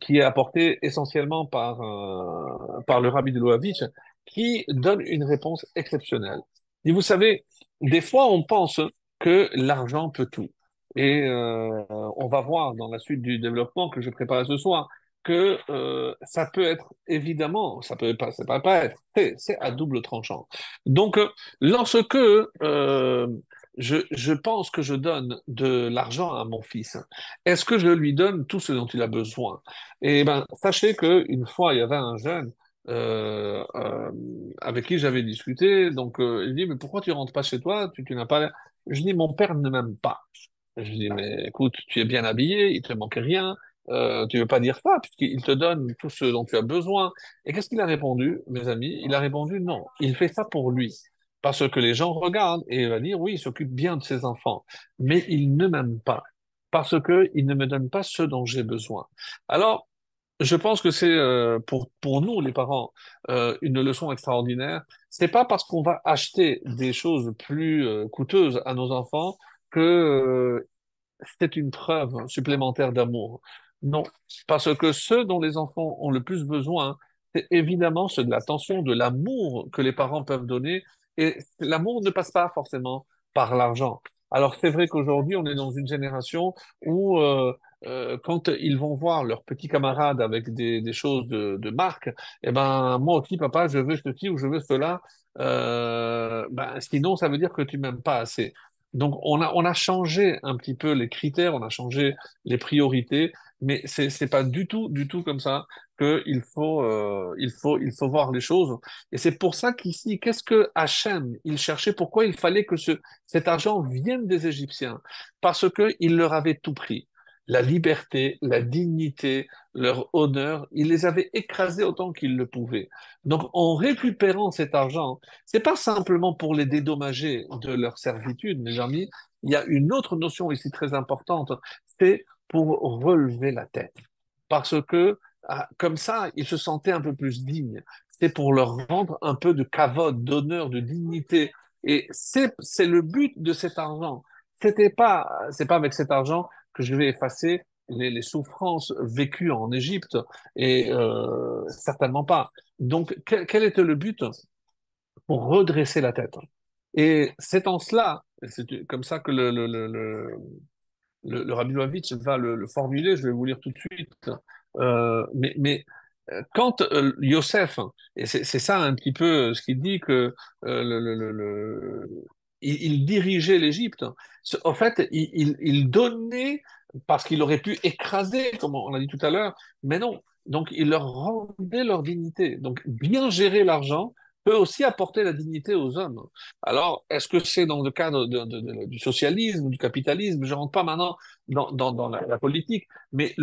qui est apportée essentiellement par le rabbi de Loavitch, qui donne une réponse exceptionnelle. Et vous savez, des fois, on pense que l'argent peut tout. Et on va voir dans la suite du développement que je prépare ce soir que ça peut être évidemment, ça peut pas être, c'est à double tranchant. Donc, lorsque je pense que je donne de l'argent à mon fils, est-ce que je lui donne tout ce dont il a besoin? Eh ben, sachez qu'une fois, il y avait un jeune euh, euh, avec qui j'avais discuté. Donc, il dit, mais pourquoi tu rentres pas chez toi? Tu n'as pas. Je dis, mon père ne m'aime pas. Je dis, mais écoute, tu es bien habillé, il te manque rien. Tu veux pas dire ça, puisqu'il te donne tout ce dont tu as besoin. Et qu'est-ce qu'il a répondu, mes amis? Il a répondu, non, il fait ça pour lui. Parce que les gens regardent et il va dire, oui, il s'occupe bien de ses enfants, mais il ne m'aime pas. Parce que il ne me donne pas ce dont j'ai besoin. Alors, je pense que c'est pour nous, les parents, une leçon extraordinaire. C'est pas parce qu'on va acheter des choses plus coûteuses à nos enfants que c'est une preuve supplémentaire d'amour. Non, parce que ceux dont les enfants ont le plus besoin, c'est évidemment ceux de l'attention, de l'amour que les parents peuvent donner. Et l'amour ne passe pas forcément par l'argent. Alors c'est vrai qu'aujourd'hui, on est dans une génération où quand ils vont voir leurs petits camarades avec des choses de marque, eh ben moi aussi, papa, je veux ceci ou je veux cela. Ben, sinon, ça veut dire que tu m'aimes pas assez. Donc, on a changé un petit peu les critères, on a changé les priorités, mais c'est pas du tout comme ça il faut voir les choses. Et c'est pour ça qu'ici, qu'est-ce que Hachem, il cherchait, pourquoi il fallait que cet argent vienne des Égyptiens? Parce que il leur avait tout pris. La liberté, la dignité, leur honneur, il les avait écrasés autant qu'ils le pouvaient. Donc, en récupérant cet argent, c'est pas simplement pour les dédommager de leur servitude, mes amis. Il y a une autre notion ici très importante, c'est pour relever la tête. Parce que, comme ça, ils se sentaient un peu plus dignes. C'est pour leur rendre un peu de kavod, d'honneur, de dignité. Et c'est le but de cet argent. C'est pas avec cet argent que je vais effacer les souffrances vécues en Égypte. Et certainement pas. Donc, quel était le but? Pour redresser la tête. Et c'est en cela, c'est comme ça que le Rabbi Lovitch va le formuler, je vais vous lire tout de suite. Quand Yosef, et c'est ça un petit peu ce qu'il dit que il dirigeait l'Égypte, en fait, il donnait parce qu'il aurait pu écraser, comme on l'a dit tout à l'heure, mais non. Donc, il leur rendait leur dignité. Donc, bien gérer l'argent peut aussi apporter la dignité aux hommes. Alors, est-ce que c'est dans le cadre du socialisme, du capitalisme? Je ne rentre pas maintenant dans la politique, mais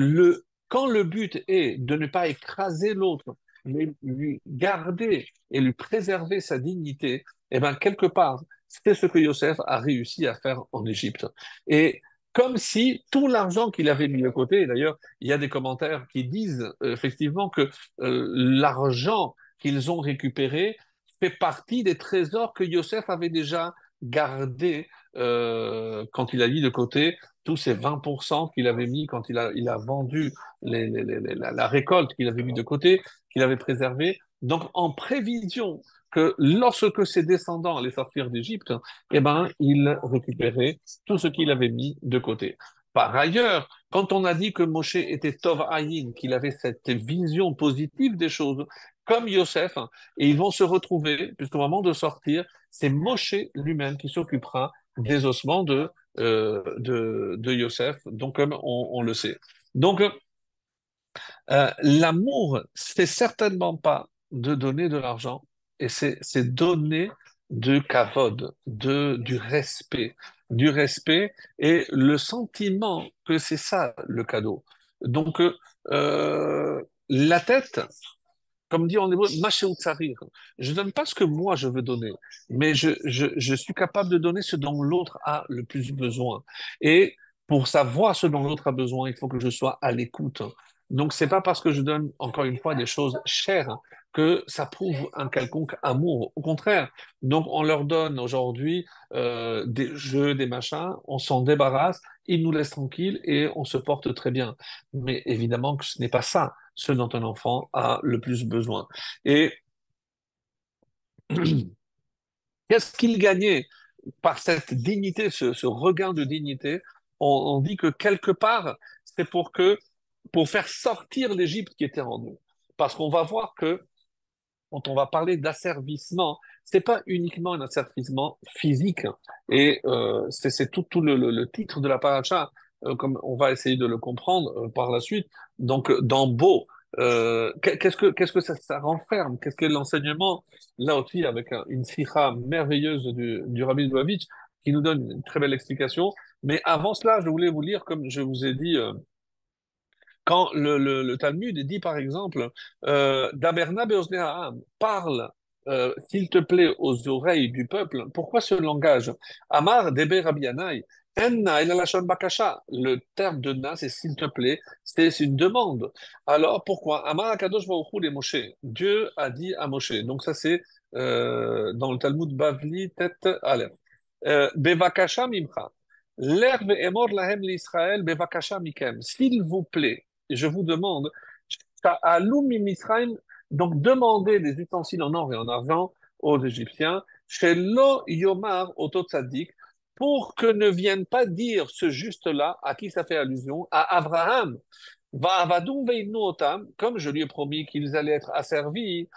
quand le but est de ne pas écraser l'autre, mais lui garder et lui préserver sa dignité, eh bien, quelque part, c'est ce que Yosef a réussi à faire en Égypte. Et comme si tout l'argent qu'il avait mis de côté, et d'ailleurs, il y a des commentaires qui disent effectivement que l'argent qu'ils ont récupéré fait partie des trésors que Yosef avait déjà gardés quand il a mis de côté tous ces 20% qu'il avait mis quand il a vendu la récolte qu'il avait mis de côté, qu'il avait préservée. Donc, en prévision que lorsque ses descendants allaient sortir d'Égypte, eh ben, il récupérait tout ce qu'il avait mis de côté. Par ailleurs, quand on a dit que Moshe était Tov Ayin, qu'il avait cette vision positive des choses, comme Yosef, hein, et ils vont se retrouver, puisqu'au moment de sortir, c'est Moshe lui-même qui s'occupera des ossements de Yosef, donc comme on le sait. Donc, l'amour, c'est certainement pas de donner de l'argent, et c'est donner de kavod, du respect et le sentiment que c'est ça le cadeau. Donc, la tête, comme dit en hébreu, Mashéou tsarir. Je ne donne pas ce que moi je veux donner, mais je suis capable de donner ce dont l'autre a le plus besoin. Et pour savoir ce dont l'autre a besoin, il faut que je sois à l'écoute. Donc, c'est pas parce que je donne, encore une fois, des choses chères que ça prouve un quelconque amour. Au contraire, donc on leur donne aujourd'hui des jeux, des machins, on s'en débarrasse, ils nous laissent tranquilles et on se porte très bien. Mais évidemment que ce n'est pas ça ce dont un enfant a le plus besoin. Et qu'est-ce qu'il gagnait par cette dignité, ce regain de dignité? On dit que quelque part, c'est pour faire sortir l'Égypte qui était en nous. Parce qu'on va voir que quand on va parler d'asservissement, c'est pas uniquement un asservissement physique. Et c'est tout le titre de la paracha, comme on va essayer de le comprendre par la suite. Donc, dans Beau, qu'est-ce que ça renferme? Qu'est-ce que l'enseignement? Là aussi, avec une sikha merveilleuse du Rabbi Lubavitch, qui nous donne une très belle explication. Mais avant cela, je voulais vous lire, comme je vous ai dit, quand le Talmud dit, par exemple, Daberna be'oznei ha'am, parle, s'il te plaît, aux oreilles du peuple, pourquoi ce langage? Amar debe Rabbi Yannai, enna ela lashon bakasha. Le terme de na, c'est s'il te plaît, c'est une demande. Alors pourquoi? Amar akadosh baruch hu le Moshe. Dieu a dit à Moshe. Donc ça, c'est dans le Talmud Bavli, tête Aleph. Bevakasha mimcha. L'herbe emor lahem l'Israël, bevakasha mikem. S'il vous plaît, je vous demande, Sha'alou mi Misraïm, donc demandez des ustensiles en or et en argent aux Égyptiens, chez Lo Yomar Oto Tzadik, pour que ne vienne pas dire ce juste-là, à qui ça fait allusion, à Abraham. Va avadum veinu otam, comme je lui ai promis qu'ils allaient être asservis,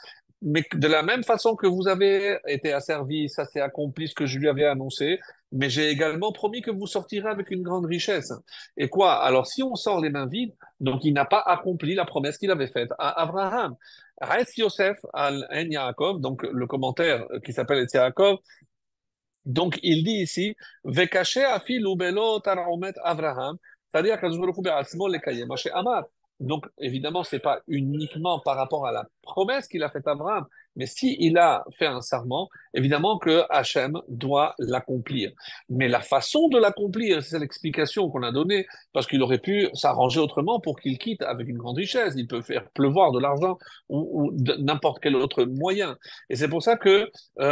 mais de la même façon que vous avez été asservis, ça s'est accompli ce que je lui avais annoncé, mais j'ai également promis que vous sortirez avec une grande richesse. Et quoi? Alors si on sort les mains vides, donc il n'a pas accompli la promesse qu'il avait faite à Abraham. Reste Yosef al En Yaakov, donc le commentaire qui s'appelle Et Yaakov, donc, il dit ici, Vekache afilu belo taraomet Avraham, c'est-à-dire que Amar. Donc, évidemment, c'est pas uniquement par rapport à la promesse qu'il a faite à Abraham, mais s'il a fait un serment, évidemment que Hachem doit l'accomplir. Mais la façon de l'accomplir, c'est l'explication qu'on a donnée, parce qu'il aurait pu s'arranger autrement pour qu'il quitte avec une grande richesse. Il peut faire pleuvoir de l'argent ou n'importe quel autre moyen. Et c'est pour ça que c'est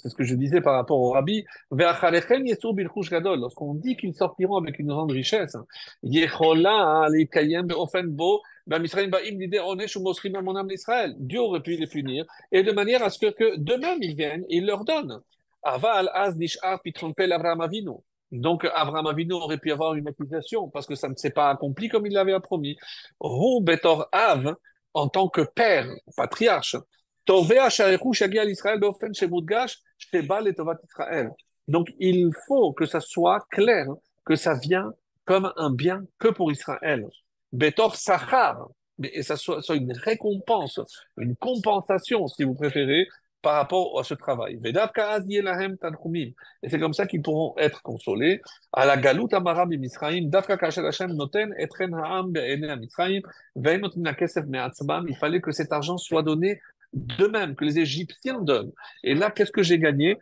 ce que je disais par rapport au rabbi, Ve'acharechem yetzu bilchush gadol, lorsqu'on dit qu'ils sortiront avec une grande richesse, Yechola likayem be'ofen bo, ba'misraïm ba'im lidei onesh u'mosrim amonam l'Israël. Dieu aurait pu les punir, et de manière à ce que d'eux-mêmes ils viennent, ils leur donnent. Aval az nish'ar pitron pel Avraham Avinu. Donc, Abraham Avinu aurait pu avoir une accusation parce que ça ne s'est pas accompli comme il l'avait promis. Hu betor av, en tant que père, patriarche, Tovea sharechu shagia l'Israël beofen shemudgash sheba letovat Israël. Donc, il faut que ça soit clair, que ça vient comme un bien que pour Israël. Betor sachar, et ça soit une récompense, une compensation, si vous préférez, par rapport à ce travail. Vedavka az yelahem tanchumim. Et c'est comme ça qu'ils pourront être consolés. À la galut amara b'Misraïm, davka kasher Hashem noten etren ha'am be'enei Misraïm, ve'en notin kesef me'atzmam. Il fallait que cet argent soit donné de même que les Égyptiens donnent. Et là, qu'est-ce que j'ai gagné?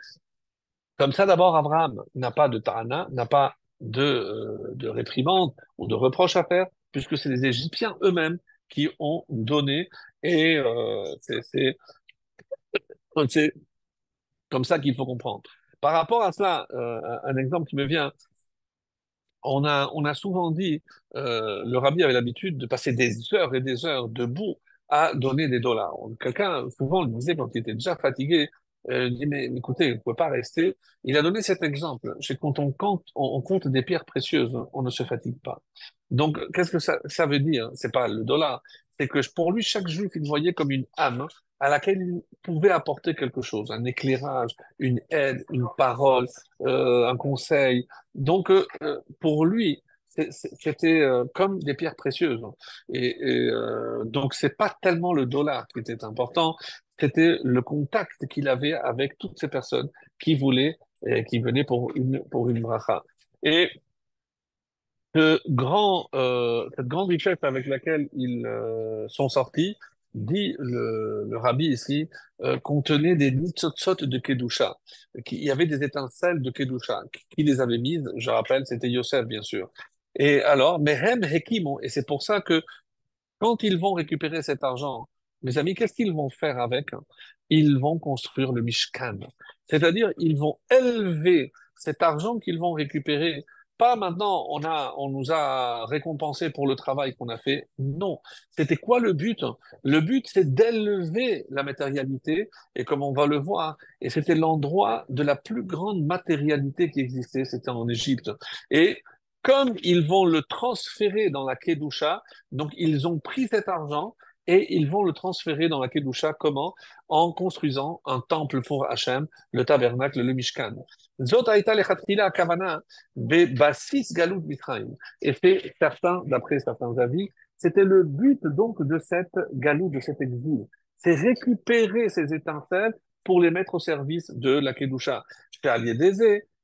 Comme ça, d'abord, Abraham n'a pas de ta'ana, n'a pas de réprimande ou de reproche à faire, puisque c'est les Égyptiens eux-mêmes qui ont donné. Et c'est comme ça qu'il faut comprendre. Par rapport à cela, un exemple qui me vient, on a souvent dit, le rabbi avait l'habitude de passer des heures et des heures debout à donner des dollars. Quelqu'un, souvent, le disait quand il était déjà fatigué, il dit, mais écoutez, vous ne pouvez pas rester. Il a donné cet exemple. C'est quand on compte des pierres précieuses, on ne se fatigue pas. Donc, qu'est-ce que ça veut dire? C'est pas le dollar. c'est que pour lui, chaque juif, il voyait comme une âme à laquelle il pouvait apporter quelque chose, un éclairage, une aide, une parole, un conseil. Donc, pour lui, c'était comme des pierres précieuses. Donc, c'est pas tellement le dollar qui était important, c'était le contact qu'il avait avec toutes ces personnes qui voulaient et qui venaient pour une bracha. Et cette grande richesse avec laquelle ils sont sortis, dit le rabbi ici, contenait des nitzotzot de Kedusha. Il y avait des étincelles de Kedusha. Qui les avait mises? Je rappelle, c'était Yosef, bien sûr. Et alors, Mehem Hekimo, et c'est pour ça que quand ils vont récupérer cet argent, mes amis, qu'est-ce qu'ils vont faire avec? Ils vont construire le Mishkan. C'est-à-dire, ils vont élever cet argent qu'ils vont récupérer. Pas maintenant, on nous a récompensé pour le travail qu'on a fait. Non. C'était quoi le but? Le but, c'est d'élever la matérialité. Et comme on va le voir, et c'était l'endroit de la plus grande matérialité qui existait, c'était en Égypte. Et comme ils vont le transférer dans la Kedusha, donc, ils ont pris cet argent et ils vont le transférer dans la Kedusha. Comment? En construisant un temple pour Hachem, le tabernacle, le Mishkan. Zot haïta lechatchila kavana bebasis galut Mitzrayim. Et c'est certain, d'après certains avis, c'était le but donc de cette galoute, de cet exil. C'est récupérer ces étincelles pour les mettre au service de la Kedusha.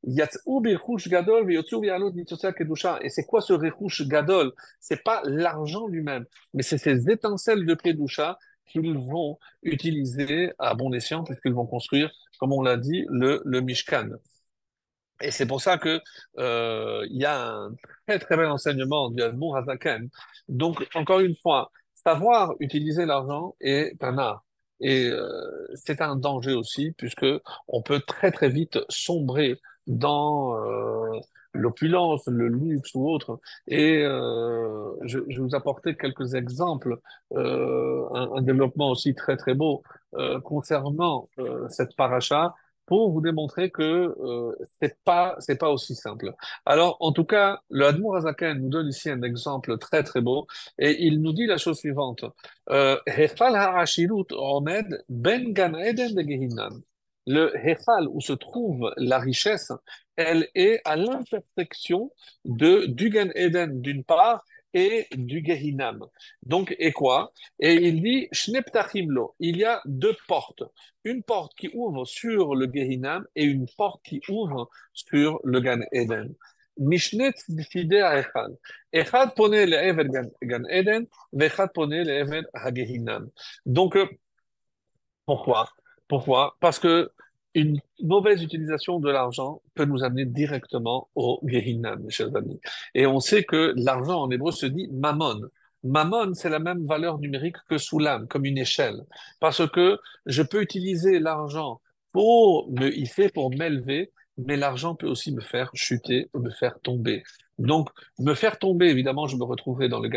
Yatzou bichush gadol veyotzu v'yalot nitzotza kedusha. Et c'est quoi ce rechush gadol? C'est pas l'argent lui-même, mais c'est ces étincelles de kedusha qu'ils vont utiliser à bon escient puisqu'ils vont construire, comme on l'a dit, le Mishkan. Et c'est pour ça que il y a un très très bel enseignement du Admour Hazaken. Donc encore une fois, savoir utiliser l'argent est un art et c'est un danger aussi puisque on peut très très vite sombrer dans l'opulence, le luxe ou autre. Et je vais vous apporter quelques exemples, un développement aussi très très beau concernant cette paracha pour vous démontrer que c'est pas aussi simple. Alors, en tout cas, le Admour Hazaken nous donne ici un exemple très très beau et il nous dit la chose suivante. Hefal ha'ashirut omed ben Gan Eden de Gehinnom. Le Hefal, où se trouve la richesse, elle est à l'intersection du Gan Eden d'une part et du Gehinnom. Donc, et quoi? Et il dit, Shne ptachim lo, il y a deux portes, une porte qui ouvre sur le Gehinnom et une porte qui ouvre sur le Gan Eden. Mishnet tzidei ha'echad. Echad pone le'ever Gan Eden, ve'echad pone le'ever ha'Gehinnom. Donc, pourquoi? Pourquoi? Parce que une mauvaise utilisation de l'argent peut nous amener directement au Gehinnom, mes chers amis. Et on sait que l'argent en hébreu se dit mammon. Mammon, c'est la même valeur numérique que soulam, comme une échelle. Parce que je peux utiliser l'argent pour me hisser, pour m'élever, mais l'argent peut aussi me faire chuter, me faire tomber. Donc, me faire tomber, évidemment, je me retrouverai dans le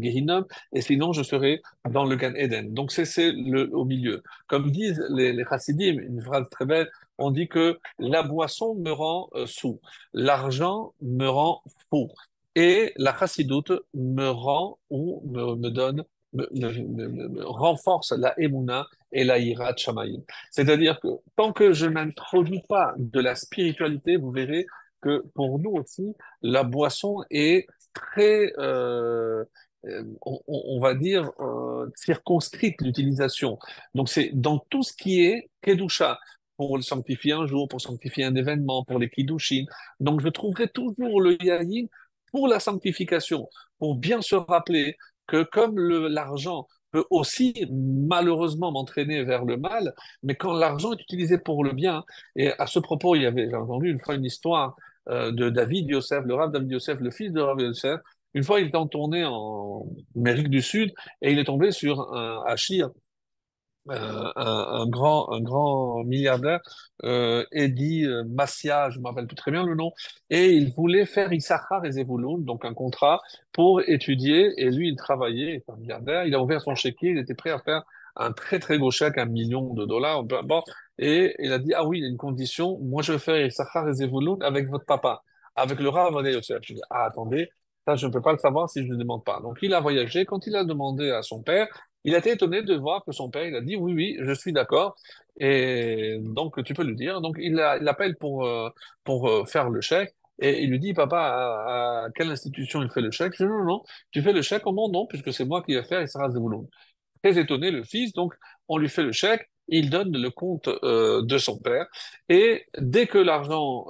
Gehinnom, et sinon, je serai dans le Gan Eden. Donc, c'est au milieu. Comme disent les chassidim, une phrase très belle, on dit que la boisson me rend saoul, l'argent me rend fou, et la chassidoute me rend ou me donne, me renforce la émouna et la hirat shamayim. C'est-à-dire que tant que je n'introduis pas de la spiritualité, vous verrez que pour nous aussi, la boisson est très, on va dire, circonscrite l'utilisation. Donc c'est dans tout ce qui est Kedusha, pour le sanctifier un jour, pour sanctifier un événement, pour les Kiddushin. Donc je trouverai toujours le yayin pour la sanctification, pour bien se rappeler que comme l'argent peut aussi malheureusement m'entraîner vers le mal, mais quand l'argent est utilisé pour le bien, et à ce propos, j'ai entendu une fois une histoire de David Yosef, le Rav David Yosef, le fils de Rav Yosef. Une fois, il était en tournée en Amérique du Sud et il est tombé sur un Achir, un grand milliardaire, Eddie Massia, je ne me rappelle plus très bien le nom, et il voulait faire Issachar et Zevulun, donc un contrat pour étudier, et lui, il travaillait, il était un milliardaire, il a ouvert son chéquier, il était prêt à faire un très très gros chèque, 1 million de dollars, peu importe, et il a dit, ah oui, il y a une condition, moi je vais faire Issachar et Zevulun avec votre papa, avec le Rav Adé Yosef. Je dis, ah attendez, Ça, je ne peux pas le savoir si je ne demande pas. Donc, il a voyagé. Quand il a demandé à son père, il a été étonné de voir que son père, il a dit, oui, oui, je suis d'accord. Et donc, tu peux lui dire. Donc, il appelle pour faire le chèque. Et il lui dit, papa, à quelle institution il fait le chèque? Je dis, non, non, non, tu fais le chèque au mon nom, puisque c'est moi qui vais faire, il sera Zebouloun. Très étonné, le fils, donc on lui fait le chèque, il donne le compte de son père, et dès que l'argent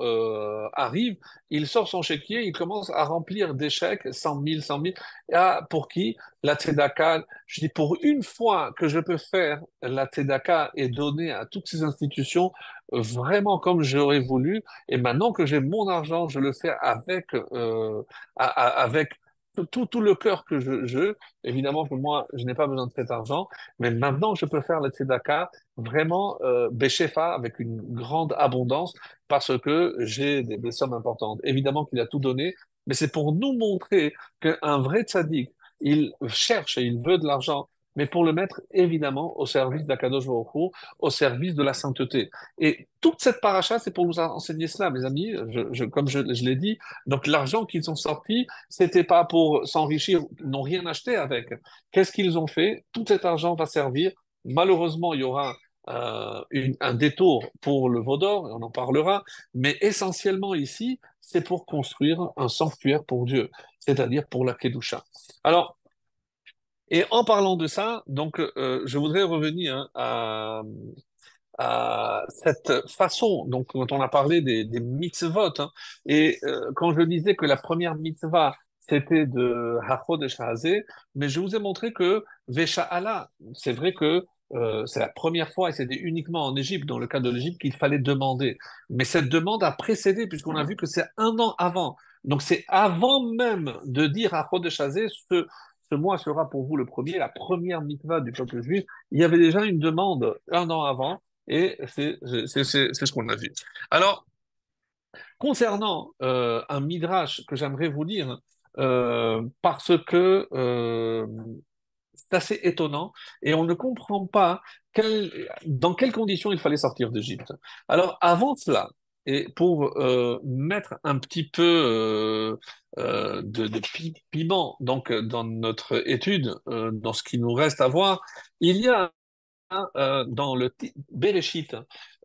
arrive, il sort son chéquier, il commence à remplir des chèques, 100 000, 100 000. Ah, pour qui? La tzedaka. Je dis, pour une fois que je peux faire la tzedaka et donner à toutes ces institutions vraiment comme j'aurais voulu, et maintenant que j'ai mon argent, je le fais avec tout le cœur que je. Évidemment que moi, je n'ai pas besoin de cet argent, mais maintenant, je peux faire le tzedaka vraiment béchefa avec une grande abondance parce que j'ai des sommes importantes. Évidemment qu'il a tout donné, mais c'est pour nous montrer qu'un vrai tzaddik, il cherche et il veut de l'argent, mais pour le mettre évidemment au service d'Akadosh Baruch Hu, au service de la sainteté. Et toute cette paracha, c'est pour nous enseigner cela, mes amis. Comme je l'ai dit, donc l'argent qu'ils ont sorti, c'était pas pour s'enrichir, ils n'ont rien acheté avec. Qu'est-ce qu'ils ont fait? Tout cet argent va servir. Malheureusement, il y aura un détour pour le Vaudor, et on en parlera, mais essentiellement ici, c'est pour construire un sanctuaire pour Dieu, c'est-à-dire pour la Kedusha. Alors, et en parlant de ça, donc, je voudrais revenir hein, à cette façon, donc quand on a parlé des mitzvot, hein, et quand je disais que la première mitzvah, c'était de Hachodesh Hazeh, mais je vous ai montré que Vesha'ala, c'est vrai que c'est la première fois, et c'était uniquement en Égypte, dans le cas de l'Égypte, qu'il fallait demander. Mais cette demande a précédé, puisqu'on a vu que c'est un an avant. Donc c'est avant même de dire Hachodesh Hazeh, ce mois sera pour vous le premier, la première mitzvah du peuple juif. Il y avait déjà une demande un an avant, et c'est ce qu'on a vu. Alors, concernant un midrash que j'aimerais vous lire, parce que c'est assez étonnant et on ne comprend pas dans quelles conditions il fallait sortir d'Égypte. Alors, avant cela, et pour mettre un petit peu de piment donc, dans notre étude, dans ce qui nous reste à voir, il y a dans le Bereshit,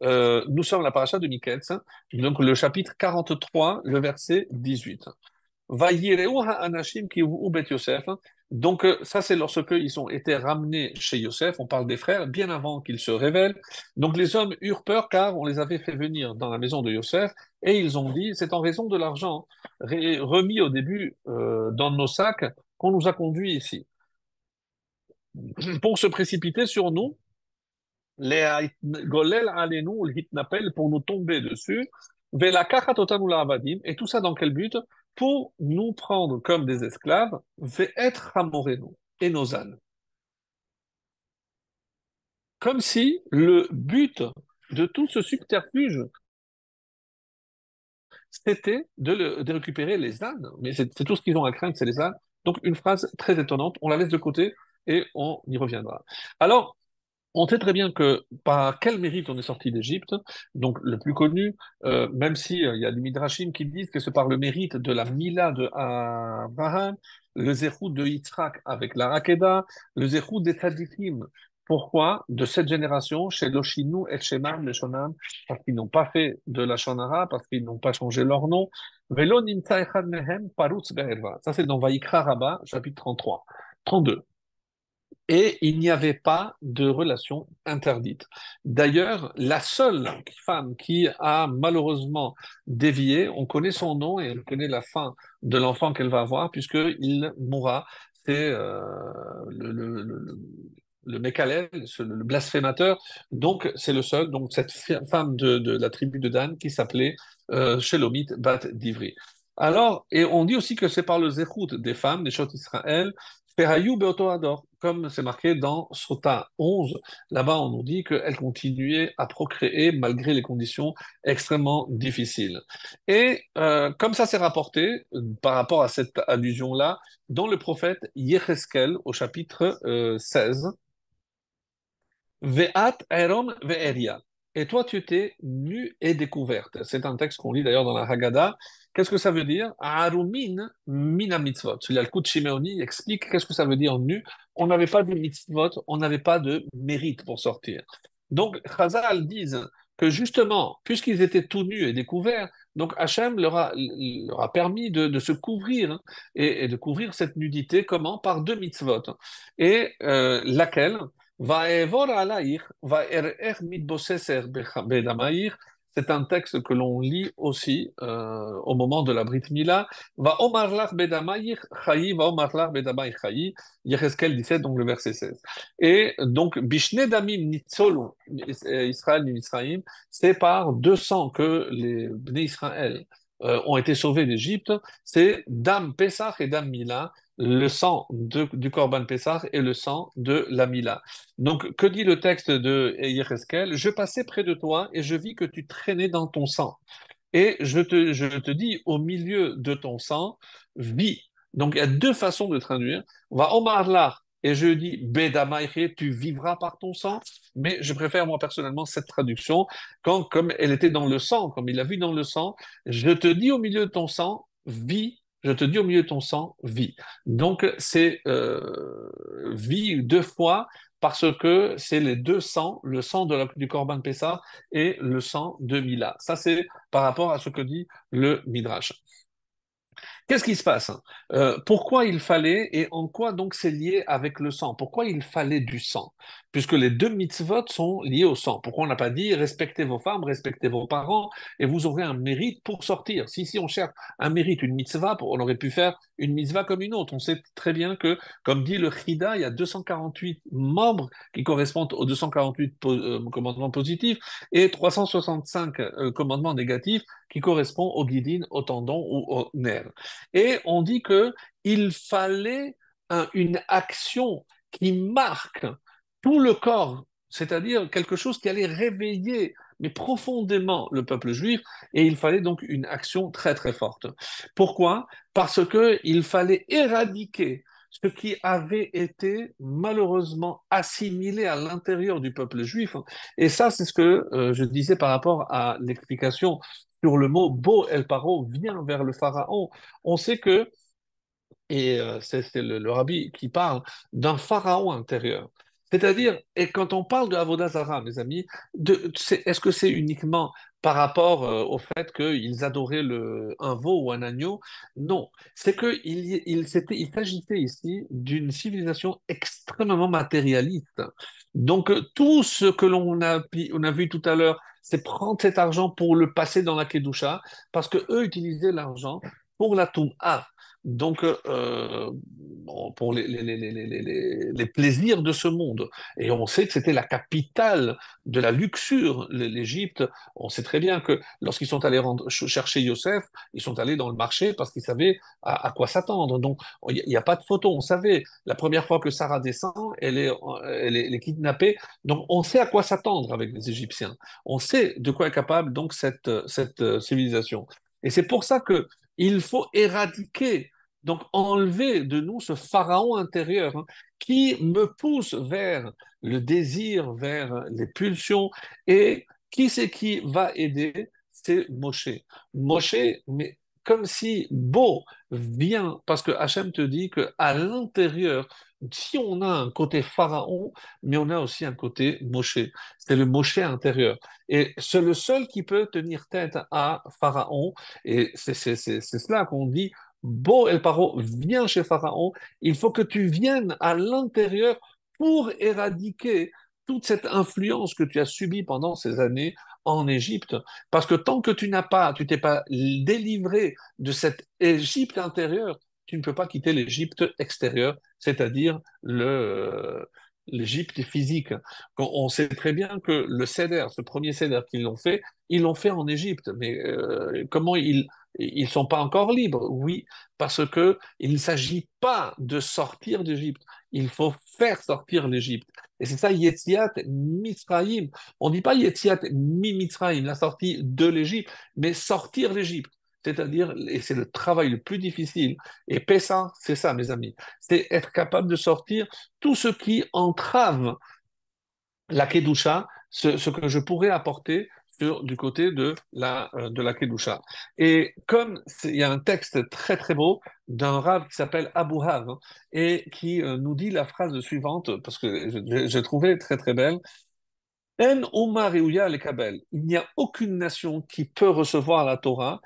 nous sommes à la paracha de Miketz, donc le chapitre 43, le verset 18. Vayireu ha'anashim ki hu bet Yosef. Donc, ça, c'est lorsque ils ont été ramenés chez Yosef. On parle des frères, bien avant qu'ils se révèlent. Donc, les hommes eurent peur car on les avait fait venir dans la maison de Yosef et ils ont dit c'est en raison de l'argent remis au début dans nos sacs qu'on nous a conduits ici. Pour se précipiter sur nous, les golel alenu l'hitnapel pour nous tomber dessus, vela kachatotanu la avadim, et tout ça dans quel but? Pour nous prendre comme des esclaves, ve être hamorenu, et nos ânes. Comme si le but de tout ce subterfuge, c'était de récupérer les ânes. Mais c'est tout ce qu'ils ont à craindre, c'est les ânes. Donc une phrase très étonnante, on la laisse de côté et on y reviendra. Alors, on sait très bien que par quel mérite on est sorti d'Égypte. Donc le plus connu, même si il y a des midrashim qui disent que c'est par le mérite de la Mila de Abraham, le zérout de Yitzhak avec la Hakeda, le zérout des Tzadikim. Pourquoi? De cette génération, chez Loshinu et Shemam, les Shonam, parce qu'ils n'ont pas fait de la Shonara, parce qu'ils n'ont pas changé leur nom. Velo nimtza echad mehem parutz be'erva. Ça, c'est dans Vayikra Rabba, chapitre 33. 32. Et il n'y avait pas de relation interdite. D'ailleurs, la seule femme qui a malheureusement dévié, on connaît son nom et on connaît la fin de l'enfant qu'elle va avoir, puisqu'il mourra. C'est le Mékalel, le blasphémateur. Donc, c'est le seul. Donc, cette femme de la tribu de Dan qui s'appelait Shelomit Bat Divri. Alors, et on dit aussi que c'est par le zéchout des femmes, des Shot Israël, Ferayou Beoto Ador, comme c'est marqué dans Sota 11, là-bas on nous dit qu'elle continuait à procréer malgré les conditions extrêmement difficiles. Et comme ça s'est rapporté par rapport à cette allusion-là, dans le prophète Yecheskel au chapitre 16, Ve'at Erom Ve'eria. et toi tu étais nue et découverte. C'est un texte qu'on lit d'ailleurs dans la Haggadah. Qu'est-ce que ça veut dire? Arumin mina mitzvot. Le Yalkut Shimeoni explique qu'est-ce que ça veut dire nu. On n'avait pas de mitzvot, on n'avait pas de mérite pour sortir. Donc, Chazal disent que justement, puisqu'ils étaient tout nus et découverts, donc Hachem leur a permis de se couvrir hein, et de couvrir cette nudité, comment? Par deux mitzvot. Et laquelle? Vaevor alaïr, vaerer mitboseser bedamaïr. C'est un texte que l'on lit aussi au moment de la Brit Mila. Va omar lach bedamaïr chayi, va omar lach bedamaïr chayi. Yecheskel 17, donc le verset 16. Et donc, Bishne Damim Nitzolu, Israël Misraïm, c'est par 200 que les Bnei Israël ont été sauvés d'Égypte. C'est Dam Pesach et Dam Mila, le sang du Corban Pesach et le sang de la Mila. Donc, que dit le texte de Yecheskel? Je passais près de toi et je vis que tu traînais dans ton sang. Et je te dis, au milieu de ton sang, vis. Donc, il y a deux façons de traduire. Va Omar là, et je dis, Bedamaïché, tu vivras par ton sang. Mais je préfère, moi, personnellement, cette traduction, comme elle était dans le sang, comme il l'a vu dans le sang, je te dis au milieu de ton sang, vis. Je te dis au milieu de ton sang, vis. Donc, c'est vis deux fois parce que c'est les deux sangs, le sang du Corban Pessah et le sang de Mila. Ça, c'est par rapport à ce que dit le Midrash. Qu'est-ce qui se passe? Pourquoi il fallait et en quoi donc c'est lié avec le sang? Pourquoi il fallait du sang? Puisque les deux mitzvot sont liés au sang. Pourquoi on n'a pas dit respectez vos femmes, respectez vos parents et vous aurez un mérite pour sortir? Si on cherche un mérite, une mitzvah, on aurait pu faire une mitzvah comme une autre. On sait très bien que, comme dit le Chida, il y a 248 membres qui correspondent aux 248 commandements positifs et 365 commandements négatifs qui correspondent au guidin, au tendon ou au nerf. Et on dit que il fallait une action qui marque tout le corps, c'est-à-dire quelque chose qui allait réveiller, mais profondément, le peuple juif, et il fallait donc une action très très forte. Pourquoi? Parce que il fallait éradiquer ce qui avait été malheureusement assimilé à l'intérieur du peuple juif. Et ça, c'est ce que je disais par rapport à l'explication sur le mot Bo El Paro, vient vers le pharaon. On sait que, et c'est le rabbi qui parle d'un pharaon intérieur. C'est-à-dire, et quand on parle de Avodazara, mes amis, est-ce que c'est uniquement par rapport au fait qu'ils adoraient un veau ou un agneau? Non, c'est qu'il s'agissait ici d'une civilisation extrêmement matérialiste. Donc, tout ce que on a vu tout à l'heure, c'est prendre cet argent pour le passer dans la Kedusha, parce que eux utilisaient l'argent pour la Toum'a. Donc, bon, pour les plaisirs de ce monde. Et on sait que c'était la capitale de la luxure, l'Égypte. On sait très bien que lorsqu'ils sont allés chercher Yosef, ils sont allés dans le marché parce qu'ils savaient à quoi s'attendre. Donc, il n'y a pas de photo. On savait, la première fois que Sarah descend, elle est kidnappée. Donc, on sait à quoi s'attendre avec les Égyptiens. On sait de quoi est capable donc cette civilisation. Et c'est pour ça que il faut éradiquer, donc enlever de nous ce pharaon intérieur hein, qui me pousse vers le désir, vers les pulsions. Et qui c'est qui va aider? C'est Moshe. Moshe, mais comme si beau vient, parce que Hachem te dit qu'à l'intérieur, si on a un côté pharaon, mais on a aussi un côté Moshe. C'est le Moshe intérieur. Et c'est le seul qui peut tenir tête à Pharaon. Et c'est cela qu'on dit, Beau El Paro, viens chez Pharaon, il faut que tu viennes à l'intérieur pour éradiquer toute cette influence que tu as subie pendant ces années en Égypte. Parce que tant que tu t'es pas délivré de cette Égypte intérieure, tu ne peux pas quitter l'Égypte extérieure, c'est-à-dire l'Égypte physique. On sait très bien que le Seder, ce premier Seder ils l'ont fait en Égypte. Mais comment ils sont pas encore libres? Oui, parce que il ne s'agit pas de sortir d'Égypte. Il faut faire sortir l'Égypte. Et c'est ça, Yetziat Mitzrayim. On ne dit pas Yetziat Mi Mitzrayim, la sortie de l'Égypte, mais sortir l'Égypte. C'est-à-dire, et c'est le travail le plus difficile. Et Pessah, c'est ça, mes amis. C'est être capable de sortir tout ce qui entrave la Kedusha, ce que je pourrais apporter du côté de la Kedusha. Et comme il y a un texte très très beau d'un rav qui s'appelle Abu Hav, hein, et qui nous dit la phrase suivante, parce que j'ai trouvé très très belle. En Umar le Kabel. Il n'y a aucune nation qui peut recevoir la Torah,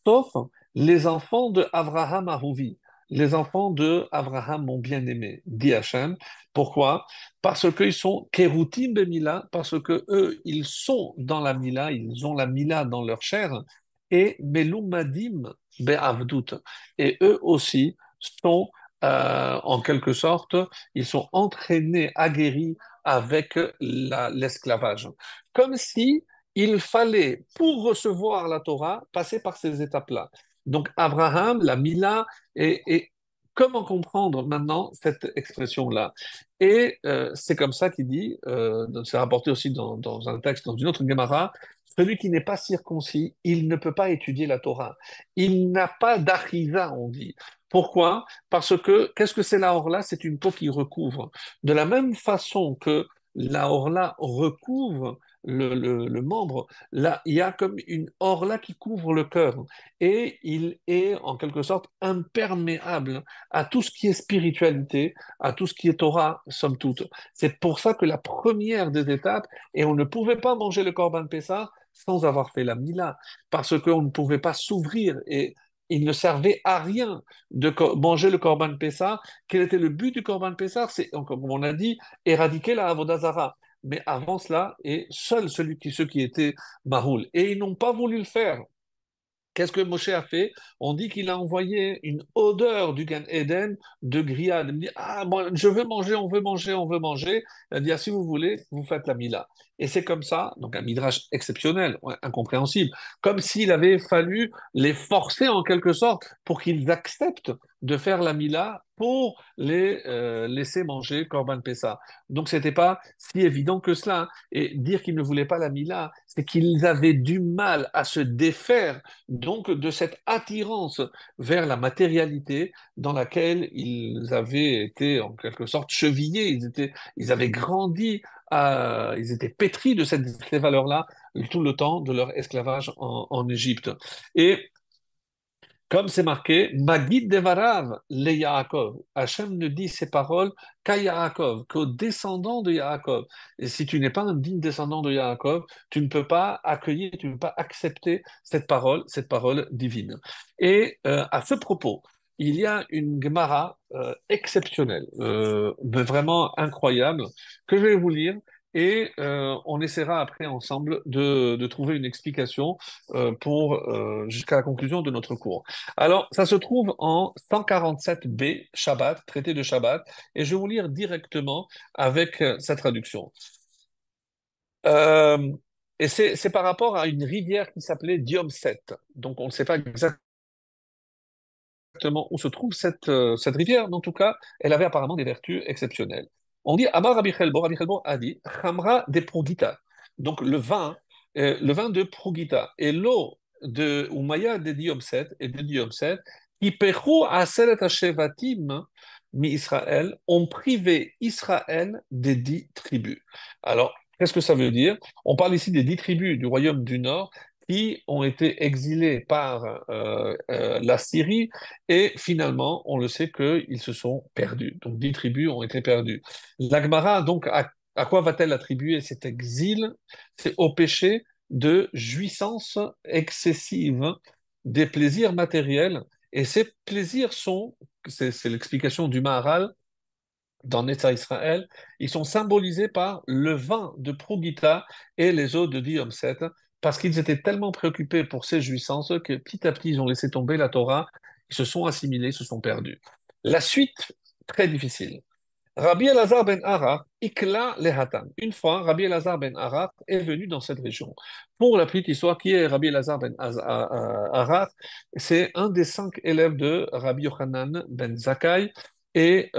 sauf les enfants de Abraham Arouvi, les enfants de Abraham mon bien-aimé, dit Hachem. Pourquoi? Parce qu'ils sont Kerutim Bemila, parce que eux, ils sont dans la Mila, ils ont la Mila dans leur chair, et Melumadim Be'avdut. Et eux aussi sont, en quelque sorte, ils sont entraînés, aguerris avec l'esclavage. Comme si il fallait, pour recevoir la Torah, passer par ces étapes-là. Donc, Abraham, la Mila, et comment comprendre maintenant cette expression-là? Et c'est comme ça qu'il dit, c'est rapporté aussi dans un texte, dans une autre Gemara, celui qui n'est pas circoncis, il ne peut pas étudier la Torah. Il n'a pas d'achisa, on dit. Pourquoi? Parce que, qu'est-ce que c'est la orla? C'est une peau qui recouvre. De la même façon que la orla recouvre le membre, là, il y a comme une orla qui couvre le cœur et il est en quelque sorte imperméable à tout ce qui est spiritualité, à tout ce qui est Torah, somme toute. C'est pour ça que la première des étapes, et on ne pouvait pas manger le Corban Pessah sans avoir fait la Mila, parce qu'on ne pouvait pas s'ouvrir et il ne servait à rien de manger le Corban Pessah. Quel était le but du Corban Pessah? C'est, comme on a dit, éradiquer la Avodazara. Mais avant cela, et seul ceux qui étaient Mahoul. Et ils n'ont pas voulu le faire. Qu'est-ce que Moshe a fait? On dit qu'il a envoyé une odeur du Gan Eden de grillade. Il me dit, ah, moi, je veux manger, on veut manger, on veut manger. Il a dit, ah, si vous voulez, vous faites la Mila. Et c'est comme ça, donc un midrash exceptionnel, ouais, incompréhensible, comme s'il avait fallu les forcer en quelque sorte pour qu'ils acceptent de faire la Mila pour les laisser manger Corban Pessah. Donc c'était pas si évident que cela, hein. Et dire qu'ils ne voulaient pas la Mila, c'est qu'ils avaient du mal à se défaire donc de cette attirance vers la matérialité dans laquelle ils avaient été en quelque sorte chevillés, ils avaient grandi, ils étaient pétris de ces valeurs-là tout le temps de leur esclavage en Égypte. Et comme c'est marqué, Magid Devarav le Yaakov. Hachem ne dit ces paroles qu'à Yaakov, qu'aux descendants de Yaakov. Et si tu n'es pas un digne descendant de Yaakov, tu ne peux pas accueillir, tu ne peux pas accepter cette parole divine. Et à ce propos, il y a une Gemara exceptionnelle, mais vraiment incroyable, que je vais vous lire. Et on essaiera après ensemble de trouver une explication pour jusqu'à la conclusion de notre cours. Alors, ça se trouve en 147b, Shabbat, traité de Shabbat, et je vais vous lire directement avec sa traduction. Euh, et c'est par rapport à une rivière qui s'appelait Diomset. Donc, on ne sait pas exactement où se trouve cette rivière, mais en tout cas, elle avait apparemment des vertus exceptionnelles. On dit, Amar Rabbi Chelbo a dit, Chamra de Progita, donc le vin de Progita, et l'eau de Umaya de Diomset, et de Diomset, qui pechu aseret hashevatim mi Israël, ont privé Israël des 10 tribus. Alors, qu'est-ce que ça veut dire? On parle ici des 10 tribus du royaume du Nord qui ont été exilées par la Syrie et finalement, on le sait qu'ils se sont perdus. Donc, 10 tribus ont été perdues. L'Agmara, donc, à quoi va-t-elle attribuer cet exil? C'est au péché de jouissance excessive des plaisirs matériels. Et ces plaisirs sont, c'est l'explication du Maharal dans Netza Israël, ils sont symbolisés par le vin de Progita et les eaux de Diomset, parce qu'ils étaient tellement préoccupés pour ces jouissances que petit à petit, ils ont laissé tomber la Torah, ils se sont assimilés, se sont perdus. La suite, très difficile. Rabbi Elazar ben Arar, Ikla Lehatam. Une fois, Rabbi Elazar ben Arar est venu dans cette région. Pour la petite histoire, qui est Rabbi Elazar ben Arar? C'est un des 5 élèves de Rabbi Yochanan ben Zakkai. Et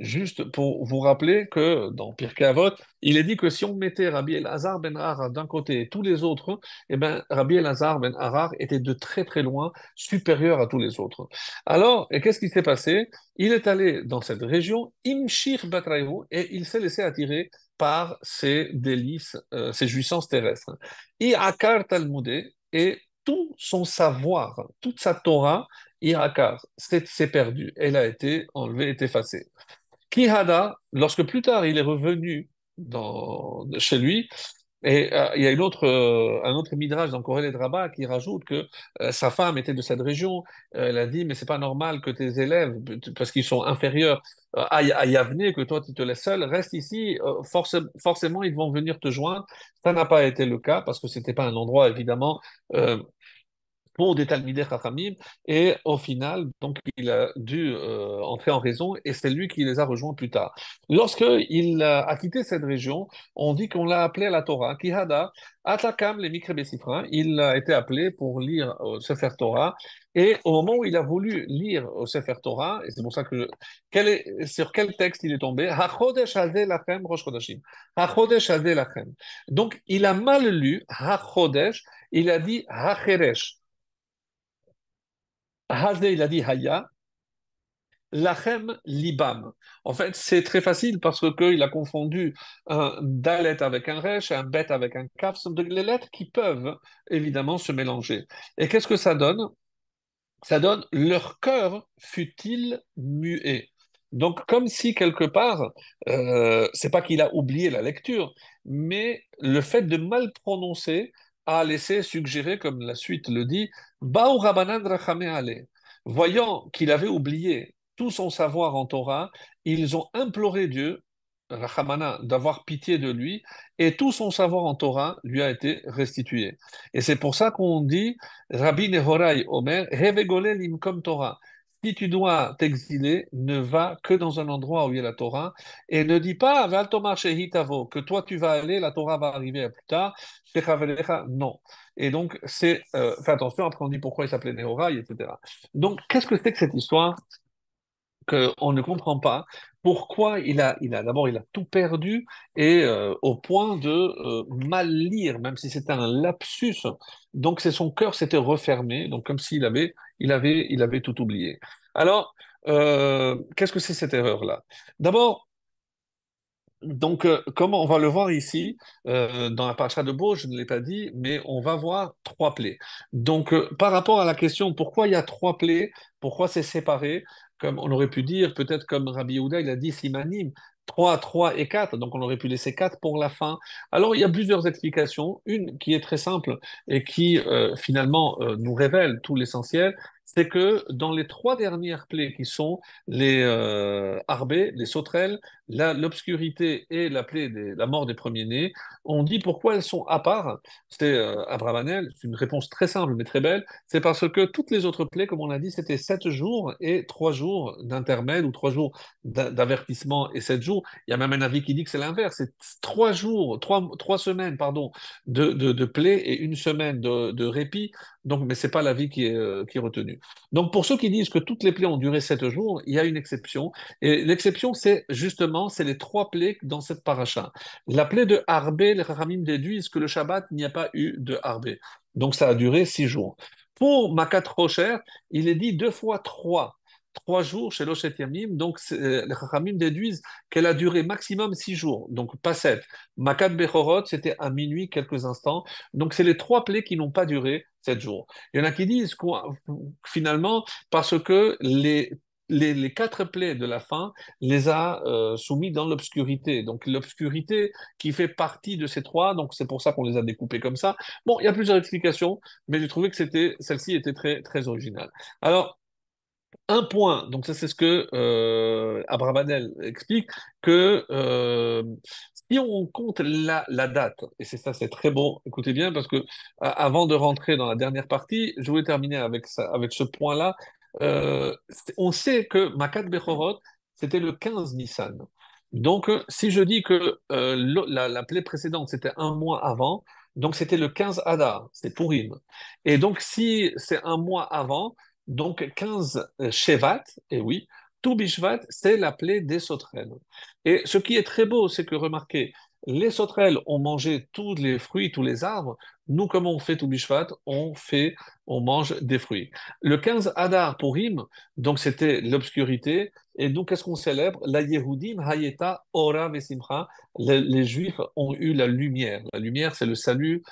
juste pour vous rappeler que dans Pirkei Avot, il est dit que si on mettait Rabbi Elazar ben Arar d'un côté et tous les autres, eh ben, Rabbi Elazar ben Arar était de très très loin supérieur à tous les autres. Alors, et qu'est-ce qui s'est passé? Il est allé dans cette région, Imshir Batraïou, et il s'est laissé attirer par ses délices, ses jouissances terrestres. Irakar Talmudé, et tout son savoir, toute sa Torah, Irakar, c'est perdu. Elle a été enlevée, est effacée. Kihada, lorsque plus tard il est revenu chez lui, et il y a un autre midrash dans Kohelet Rabbah qui rajoute que sa femme était de cette région. Elle a dit, mais c'est pas normal que tes élèves, parce qu'ils sont inférieurs à Yavne, que toi tu te laisses seul, reste ici. Forcément, ils vont venir te joindre. Ça n'a pas été le cas parce que c'était pas un endroit évidemment euh, pour des Talmidei Chachamim, et au final, donc, il a dû entrer en raison, et c'est lui qui les a rejoints plus tard. Lorsqu'il a quitté cette région, on dit qu'on l'a appelé à la Torah, Kihada, Atakam les Mikre Besifra, il a été appelé pour lire au Sefer Torah, et au moment où il a voulu lire au Sefer Torah, et c'est pour ça que sur quel texte il est tombé, HaChodesh Hazeh Lachem Rosh Chodashim. HaChodesh Hazeh Lachem. Donc, il a mal lu HaChodesh, il a dit HaCheresh. Hazé, il a dit Haya, Lachem Libam. En fait, c'est très facile parce qu'il a confondu un dalet avec un resh, un bet avec un kaf. Ce sont les lettres qui peuvent évidemment se mélanger. Et qu'est-ce que ça donne? Ça donne leur cœur fut-il muet. Donc, comme si quelque part, c'est pas qu'il a oublié la lecture, mais le fait de mal prononcer a laissé suggérer, comme la suite le dit, Baou Rabbanan Rachamé Ale. Voyant qu'il avait oublié tout son savoir en Torah, ils ont imploré Dieu, Rachamana, d'avoir pitié de lui, et tout son savoir en Torah lui a été restitué. Et c'est pour ça qu'on dit Rabbi Nehorai Omer, Hevegolel imkom Torah. Si tu dois t'exiler, ne va que dans un endroit où il y a la Torah et ne dis pas Val Tomar Shehi Tavo, que toi tu vas aller, la Torah va arriver plus tard. Shechavelecha, non. Et donc, fais attention, après on dit pourquoi il s'appelait Nehorai, etc. Donc, qu'est-ce que c'est que cette histoire? Qu'on ne comprend pas pourquoi d'abord il a tout perdu et au point de mal lire, même si c'était un lapsus. Donc c'est son cœur s'était refermé, donc comme s'il il avait tout oublié. Alors qu'est-ce que c'est cette erreur-là? D'abord, donc, comme on va le voir ici, dans la paracha de Bo, je ne l'ai pas dit, mais on va voir trois plaies. Donc, par rapport à la question pourquoi il y a trois plaies, pourquoi c'est séparé, comme on aurait pu dire, peut-être comme Rabbi Yehuda, il a dit simanim, 3, 3 et 4, donc on aurait pu laisser 4 pour la fin. Alors, il y a plusieurs explications. Une qui est très simple et qui, finalement, nous révèle tout l'essentiel, c'est que dans les trois dernières plaies qui sont les arbées, les sauterelles, l'obscurité et la mort des premiers-nés, on dit pourquoi elles sont à part. C'est Abravanel, c'est une réponse très simple mais très belle. C'est parce que toutes les autres plaies, comme on l'a dit, c'était 7 jours et 3 jours d'intermède ou 3 jours d'avertissement et 7 jours. Il y a même un avis qui dit que c'est l'inverse. C'est 3 jours, 3 semaines, pardon, de plaies et une semaine de répit. Donc, mais c'est pas l'avis qui est retenu. Donc, pour ceux qui disent que toutes les plaies ont duré 7 jours, il y a une exception. Et l'exception, c'est justement, c'est les trois plaies dans cette paracha. La plaie de Harbé, les Chachamim déduisent que le Shabbat, il n'y a pas eu de Harbé. Donc ça a duré 6 jours. Pour Makat Rocher, il est dit 2 fois 3. 3 jours chez l'Oshet Yamim, donc les Chachamim déduisent qu'elle a duré maximum 6 jours, donc pas 7. Makat Bechorot, c'était à minuit quelques instants, donc c'est les trois plaies qui n'ont pas duré 7 jours. Il y en a qui disent finalement, parce que les 4 plaies de la fin les a soumis dans l'obscurité. Donc l'obscurité qui fait partie de ces trois, donc c'est pour ça qu'on les a découpés comme ça. Bon, il y a plusieurs explications, mais j'ai trouvé que celle-ci était très, très originale. Alors, un point, donc ça c'est ce que Abravanel explique, que si on compte la date, et c'est ça, c'est très bon, écoutez bien, parce que avant de rentrer dans la dernière partie, je voulais terminer avec ça, avec ce point-là. On sait que Makat Bechorot, c'était le 15 Nissan. Donc, si je dis que la plaie précédente, c'était un mois avant, donc c'était le 15 Adar, c'est Purim. Et donc, si c'est un mois avant, donc 15 Shevat, et oui, tout Bishvat, c'est la plaie des sauterelles. Et ce qui est très beau, c'est que remarquez, les sauterelles ont mangé tous les fruits, tous les arbres. Nous, comme on fait tout Bishvat, on mange des fruits. Le 15 Adar pour Purim, donc c'était l'obscurité. Et nous, qu'est-ce qu'on célèbre? La Yehudim Hayeta Ora Vesimcha. Les Juifs ont eu la lumière. La lumière, c'est le salut,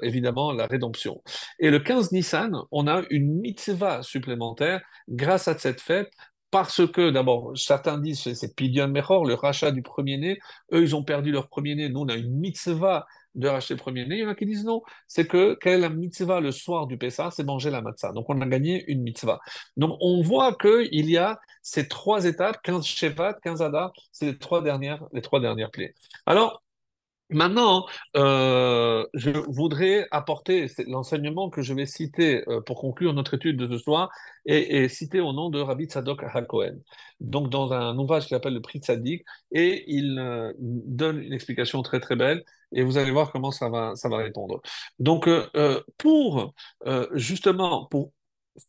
évidemment, la rédemption. Et le 15 Nissan, on a une mitzvah supplémentaire grâce à cette fête. Parce que, d'abord, certains disent que c'est Pidyon Mechor, le rachat du premier-né. Eux, ils ont perdu leur premier-né. Nous, on a une mitzvah de racheter le premier-né. Il y en a qui disent non. C'est que, quelle est la mitzvah le soir du Pessah? C'est manger la matzah. Donc, on a gagné une mitzvah. Donc, on voit qu'il y a ces trois étapes, 15 Shevat, 15 Adar, c'est les trois dernières clés. Alors, maintenant, je voudrais apporter l'enseignement que je vais citer pour conclure notre étude de ce soir et citer au nom de Rabbi Tzadok HaKohen. Donc, dans un ouvrage qu'il appelle le Prix Tzadik, et il donne une explication très très belle et vous allez voir comment ça va répondre. Donc, justement, pour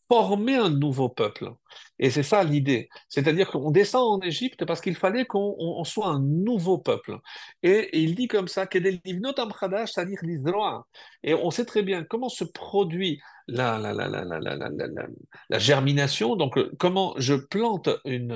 former un nouveau peuple. Et c'est ça l'idée. C'est-à-dire qu'on descend en Égypte parce qu'il fallait qu'on soit un nouveau peuple. Et il dit comme ça, Kedel livnot am chadash, c'est-à-dire l'Israël. Et on sait très bien comment se produit la germination. Donc, comment je plante une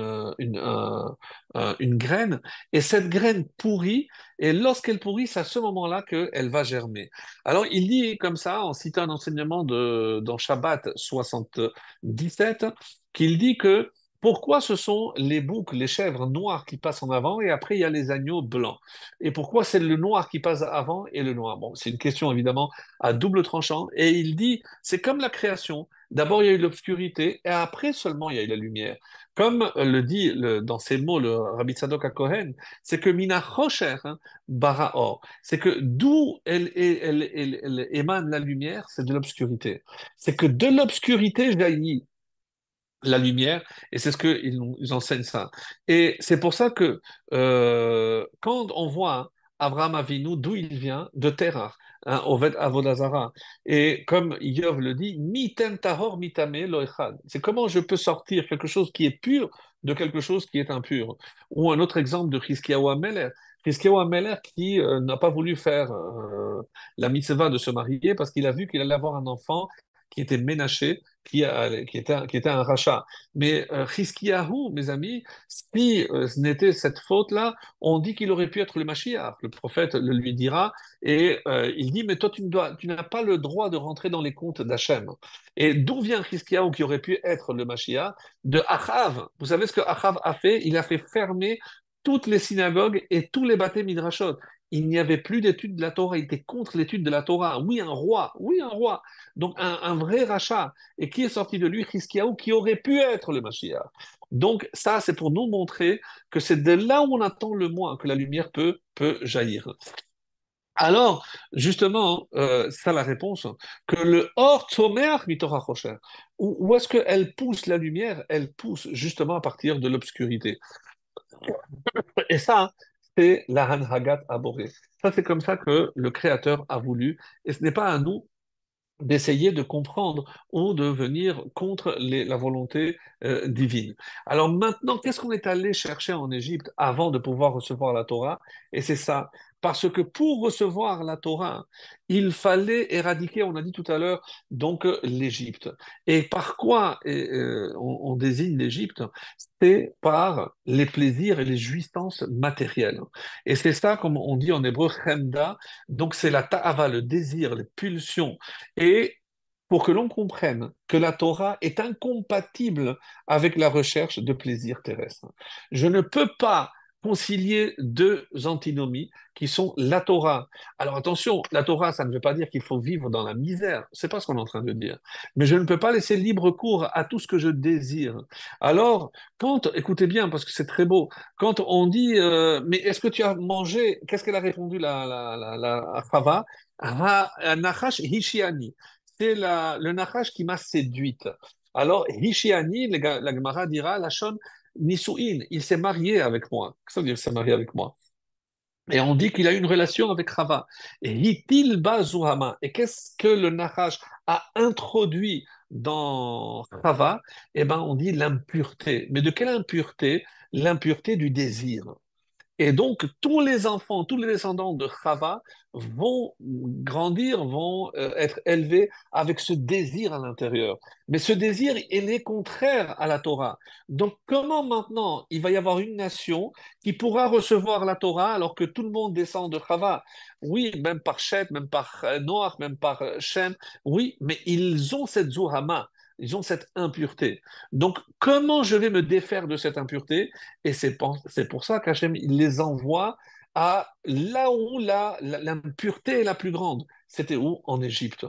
graine, et cette graine pourrit, et lorsqu'elle pourrit, c'est à ce moment-là qu'elle va germer. Alors, il dit comme ça, en citant un enseignement dans Shabbat 77, qu'il dit que pourquoi ce sont les boucs, les chèvres noires qui passent en avant et après il y a les agneaux blancs? Et pourquoi c'est le noir qui passe avant et le noir? Bon, c'est une question évidemment à double tranchant. Et il dit, c'est comme la création. D'abord il y a eu l'obscurité et après seulement il y a eu la lumière. Comme le dit dans ses mots le Rabbi Tzadok HaKohen, c'est que Mina Chosher, bara or, c'est que d'où elle émane la lumière, c'est de l'obscurité. C'est que de l'obscurité jaillit la lumière, et c'est ce qu'ils ils enseignent ça. Et c'est pour ça que quand on voit Abraham Avinu, d'où il vient, de Terah, Oved Avodazara, et comme Yov le dit, mitem tahor mitame lo echad. C'est comment je peux sortir quelque chose qui est pur de quelque chose qui est impur. Ou un autre exemple de Chizkiyahu HaMelech. Chizkiyahu HaMelech qui n'a pas voulu faire la mitzvah de se marier parce qu'il a vu qu'il allait avoir un enfant qui était ménaché, qui était un rachat. Mais Chizkiyahu, mes amis, si ce n'était cette faute-là, on dit qu'il aurait pu être le Mashiach. Le prophète le lui dira, et il dit, mais toi, tu n'as pas le droit de rentrer dans les comptes d'Hachem. Et d'où vient Chizkiyahu qui aurait pu être le Mashiach? De Achav. Vous savez ce que Achav a fait? Il a fait fermer toutes les synagogues et tous les bâtés midrashot. Il n'y avait plus d'études de la Torah, il était contre l'étude de la Torah. Oui, un roi. Donc un vrai rachat. Et qui est sorti de lui? Chizkiyahu, qui aurait pu être le Mashiach. Donc ça, c'est pour nous montrer que c'est de là où on attend le moins que la lumière peut jaillir. Alors, justement, ça la réponse, que le Or Tzomeach mitorah chosher, où est-ce qu'elle pousse la lumière? Elle pousse justement à partir de l'obscurité. Et ça, c'est la Hanhagat Aboré. Ça, c'est comme ça que le Créateur a voulu. Et ce n'est pas à nous d'essayer de comprendre ou de venir contre la volonté divine. Alors maintenant, qu'est-ce qu'on est allé chercher en Égypte avant de pouvoir recevoir la Torah? Et c'est ça. Parce que pour recevoir la Torah, il fallait éradiquer, on a dit tout à l'heure, donc l'Égypte. Et par quoi on désigne l'Égypte? C'est par les plaisirs et les jouissances matérielles. Et c'est ça, comme on dit en hébreu, chemda, donc c'est la ta'ava, le désir, les pulsions et pour que l'on comprenne que la Torah est incompatible avec la recherche de plaisirs terrestres. Je ne peux pas concilier deux antinomies qui sont la Torah. Alors attention, la Torah, ça ne veut pas dire qu'il faut vivre dans la misère, c'est pas ce qu'on est en train de dire. Mais je ne peux pas laisser libre cours à tout ce que je désire. Alors, écoutez bien, parce que c'est très beau, quand on dit, mais est-ce que tu as mangé, qu'est-ce qu'elle a répondu la Chava? Nachash Hishiani. C'est le Nachash qui m'a séduite. Alors, Hishiani, la Gemara dira, la Shon Nisuin, il s'est marié avec moi. Qu'est-ce que ça veut dire, il s'est marié avec moi? Et on dit qu'il a eu une relation avec Rava. Et Hitil Bazuhama. Et qu'est-ce que le Nachash a introduit dans Rava? Eh bien, on dit l'impureté. Mais de quelle impureté? L'impureté du désir. Et donc, tous les enfants, tous les descendants de Chava vont grandir, vont être élevés avec ce désir à l'intérieur. Mais ce désir, il est contraire à la Torah. Donc, comment maintenant il va y avoir une nation qui pourra recevoir la Torah alors que tout le monde descend de Chava? Oui, même par Shet, même par Noach, même par Shem, oui, mais ils ont cette Zohama. Ils ont cette impureté. Donc, comment je vais me défaire de cette impureté? Et c'est pour ça qu'Hachem, il les envoie à là où l'impureté est la plus grande. C'était où? En Égypte.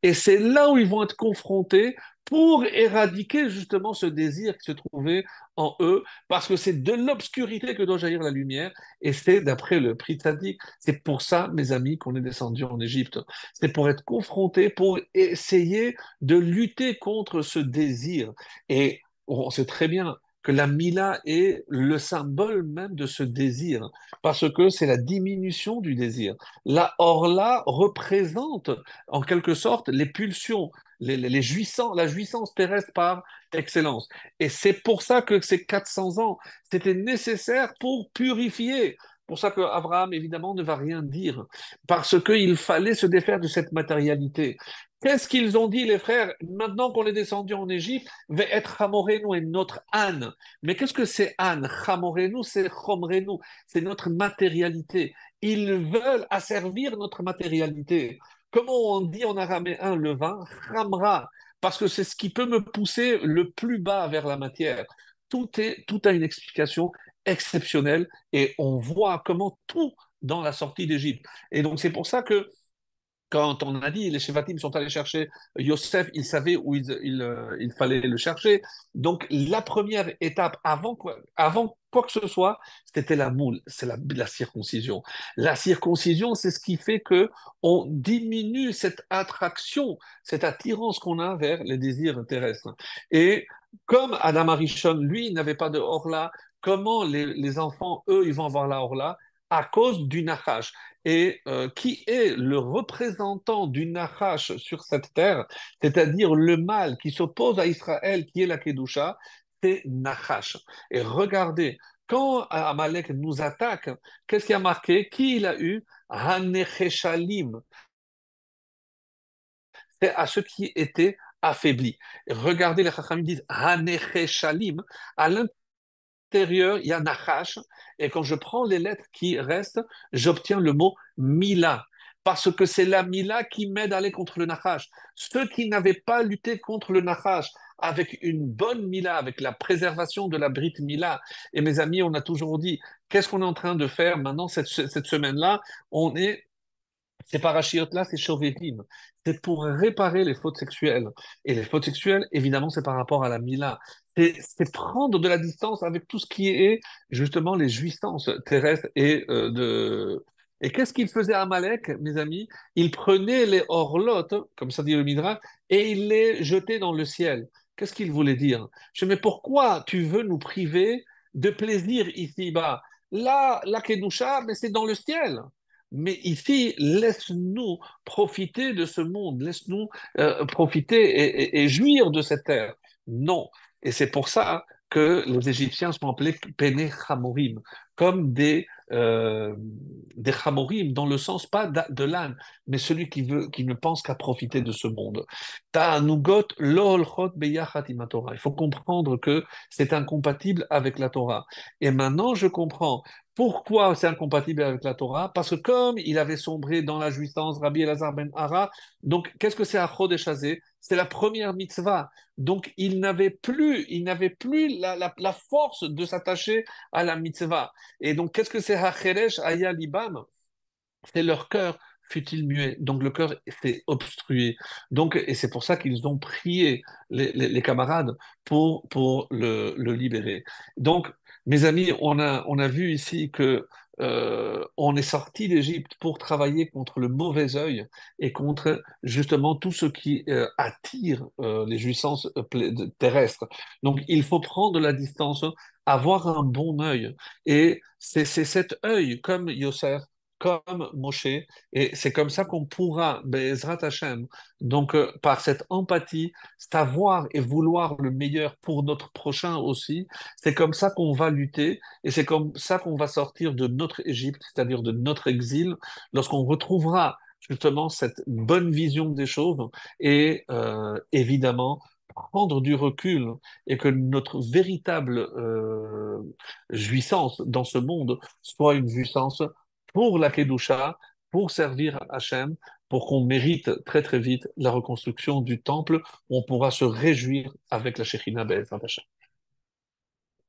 Et c'est là où ils vont être confrontés pour éradiquer justement ce désir qui se trouvait en eux, parce que c'est de l'obscurité que doit jaillir la lumière, et c'est d'après le prix tzaddik, c'est pour ça, mes amis, qu'on est descendu en Égypte. C'est pour être confronté, pour essayer de lutter contre ce désir. Et on sait très bien que la Mila est le symbole même de ce désir, parce que c'est la diminution du désir. La Orla représente en quelque sorte les pulsions, la jouissance terrestre par excellence. Et c'est pour ça que ces 400 ans, c'était nécessaire pour purifier. Pour ça que Abraham, évidemment, ne va rien dire, parce qu'il fallait se défaire de cette matérialité. Qu'est-ce qu'ils ont dit, les frères? Maintenant qu'on est descendu en Égypte, va être Hamorenu est notre âne. Mais qu'est-ce que c'est âne? Hamorenu, c'est Chomrenu, c'est notre matérialité. Ils veulent asservir notre matérialité. Comment on dit en araméen le vin? Chamra, parce que c'est ce qui peut me pousser le plus bas vers la matière. Tout a une explication exceptionnelle et on voit comment tout dans la sortie d'Égypte. Et donc c'est pour ça que quand on a dit les Shevatim sont allés chercher Yosef, ils savaient où il fallait le chercher. Donc la première étape avant quoi que ce soit, c'était la moule, c'est la circoncision. La circoncision, c'est ce qui fait que on diminue cette attraction, cette attirance qu'on a vers les désirs terrestres. Et comme Adam Arishon, lui, n'avait pas de Orla, comment les enfants, eux, ils vont avoir la Orla? À cause du Nachash. Et qui est le représentant du Nachash sur cette terre, c'est-à-dire le mal qui s'oppose à Israël, qui est la Kedusha, c'est Nachash. Et regardez, quand Amalek nous attaque, qu'est-ce qui a marqué? Qui il a eu? Hanecheshalim. C'est à ceux qui étaient affaiblis. Et regardez, les Chachamim disent Hanecheshalim. À l'intérieur, il y a Nachash, et quand je prends les lettres qui restent, j'obtiens le mot Mila, parce que c'est la Mila qui m'aide à aller contre le Nachash. Ceux qui n'avaient pas lutté contre le Nachash avec une bonne Mila, avec la préservation de la Brit Mila, et mes amis, on a toujours dit, qu'est-ce qu'on est en train de faire maintenant cette semaine-là? On est ces parachiotes-là, c'est Shovetim. C'est pour réparer les fautes sexuelles. Et les fautes sexuelles, évidemment, c'est par rapport à la Mila. C'est prendre de la distance avec tout ce qui est justement les jouissances terrestres Et qu'est-ce qu'il faisait à Amalek, mes amis? Il prenait les orlotes, comme ça dit le Midrash, et il les jetait dans le ciel. Qu'est-ce qu'il voulait dire? Je dis, mais pourquoi tu veux nous priver de plaisir ici-bas? Là, la Kedusha, mais c'est dans le ciel. Mais ici, laisse-nous profiter de ce monde, laisse-nous profiter et jouir de cette terre. Non. Et c'est pour ça que les Égyptiens sont appelés Pene Chamorim, comme des Chamorim, dans le sens pas de l'âne, mais celui qui ne pense qu'à profiter de ce monde. Ta'anugot lo holchot beyachat im Torah. Il faut comprendre que c'est incompatible avec la Torah. Et maintenant, je comprends pourquoi c'est incompatible avec la Torah? Parce que comme il avait sombré dans la jouissance, Rabbi Elazar ben Hara, donc qu'est-ce que c'est Achod et Chazé? C'est la première mitzvah. Donc il n'avait plus la force de s'attacher à la mitzvah. Et donc qu'est-ce que c'est Hacheresh Aya Libam? C'est leur cœur fut-il muet. Donc le cœur s'est obstrué. Donc, et c'est pour ça qu'ils ont prié les camarades pour le libérer. Donc, mes amis, on a vu ici que on est sorti d'Égypte pour travailler contre le mauvais œil et contre justement tout ce qui attire les jouissances terrestres. Donc, il faut prendre la distance, avoir un bon œil. Et c'est cet œil, comme Yosef, comme Moshe, et c'est comme ça qu'on pourra, Be'ezrat Hashem, donc par cette empathie, savoir et vouloir le meilleur pour notre prochain aussi, c'est comme ça qu'on va lutter, et c'est comme ça qu'on va sortir de notre Égypte, c'est-à-dire de notre exil, lorsqu'on retrouvera justement cette bonne vision des choses, et évidemment prendre du recul, et que notre véritable jouissance dans ce monde soit une jouissance pour la Kedusha, pour servir Hachem, pour qu'on mérite très très vite la reconstruction du temple, où on pourra se réjouir avec la Shekhinah Be'ezrat Hashem.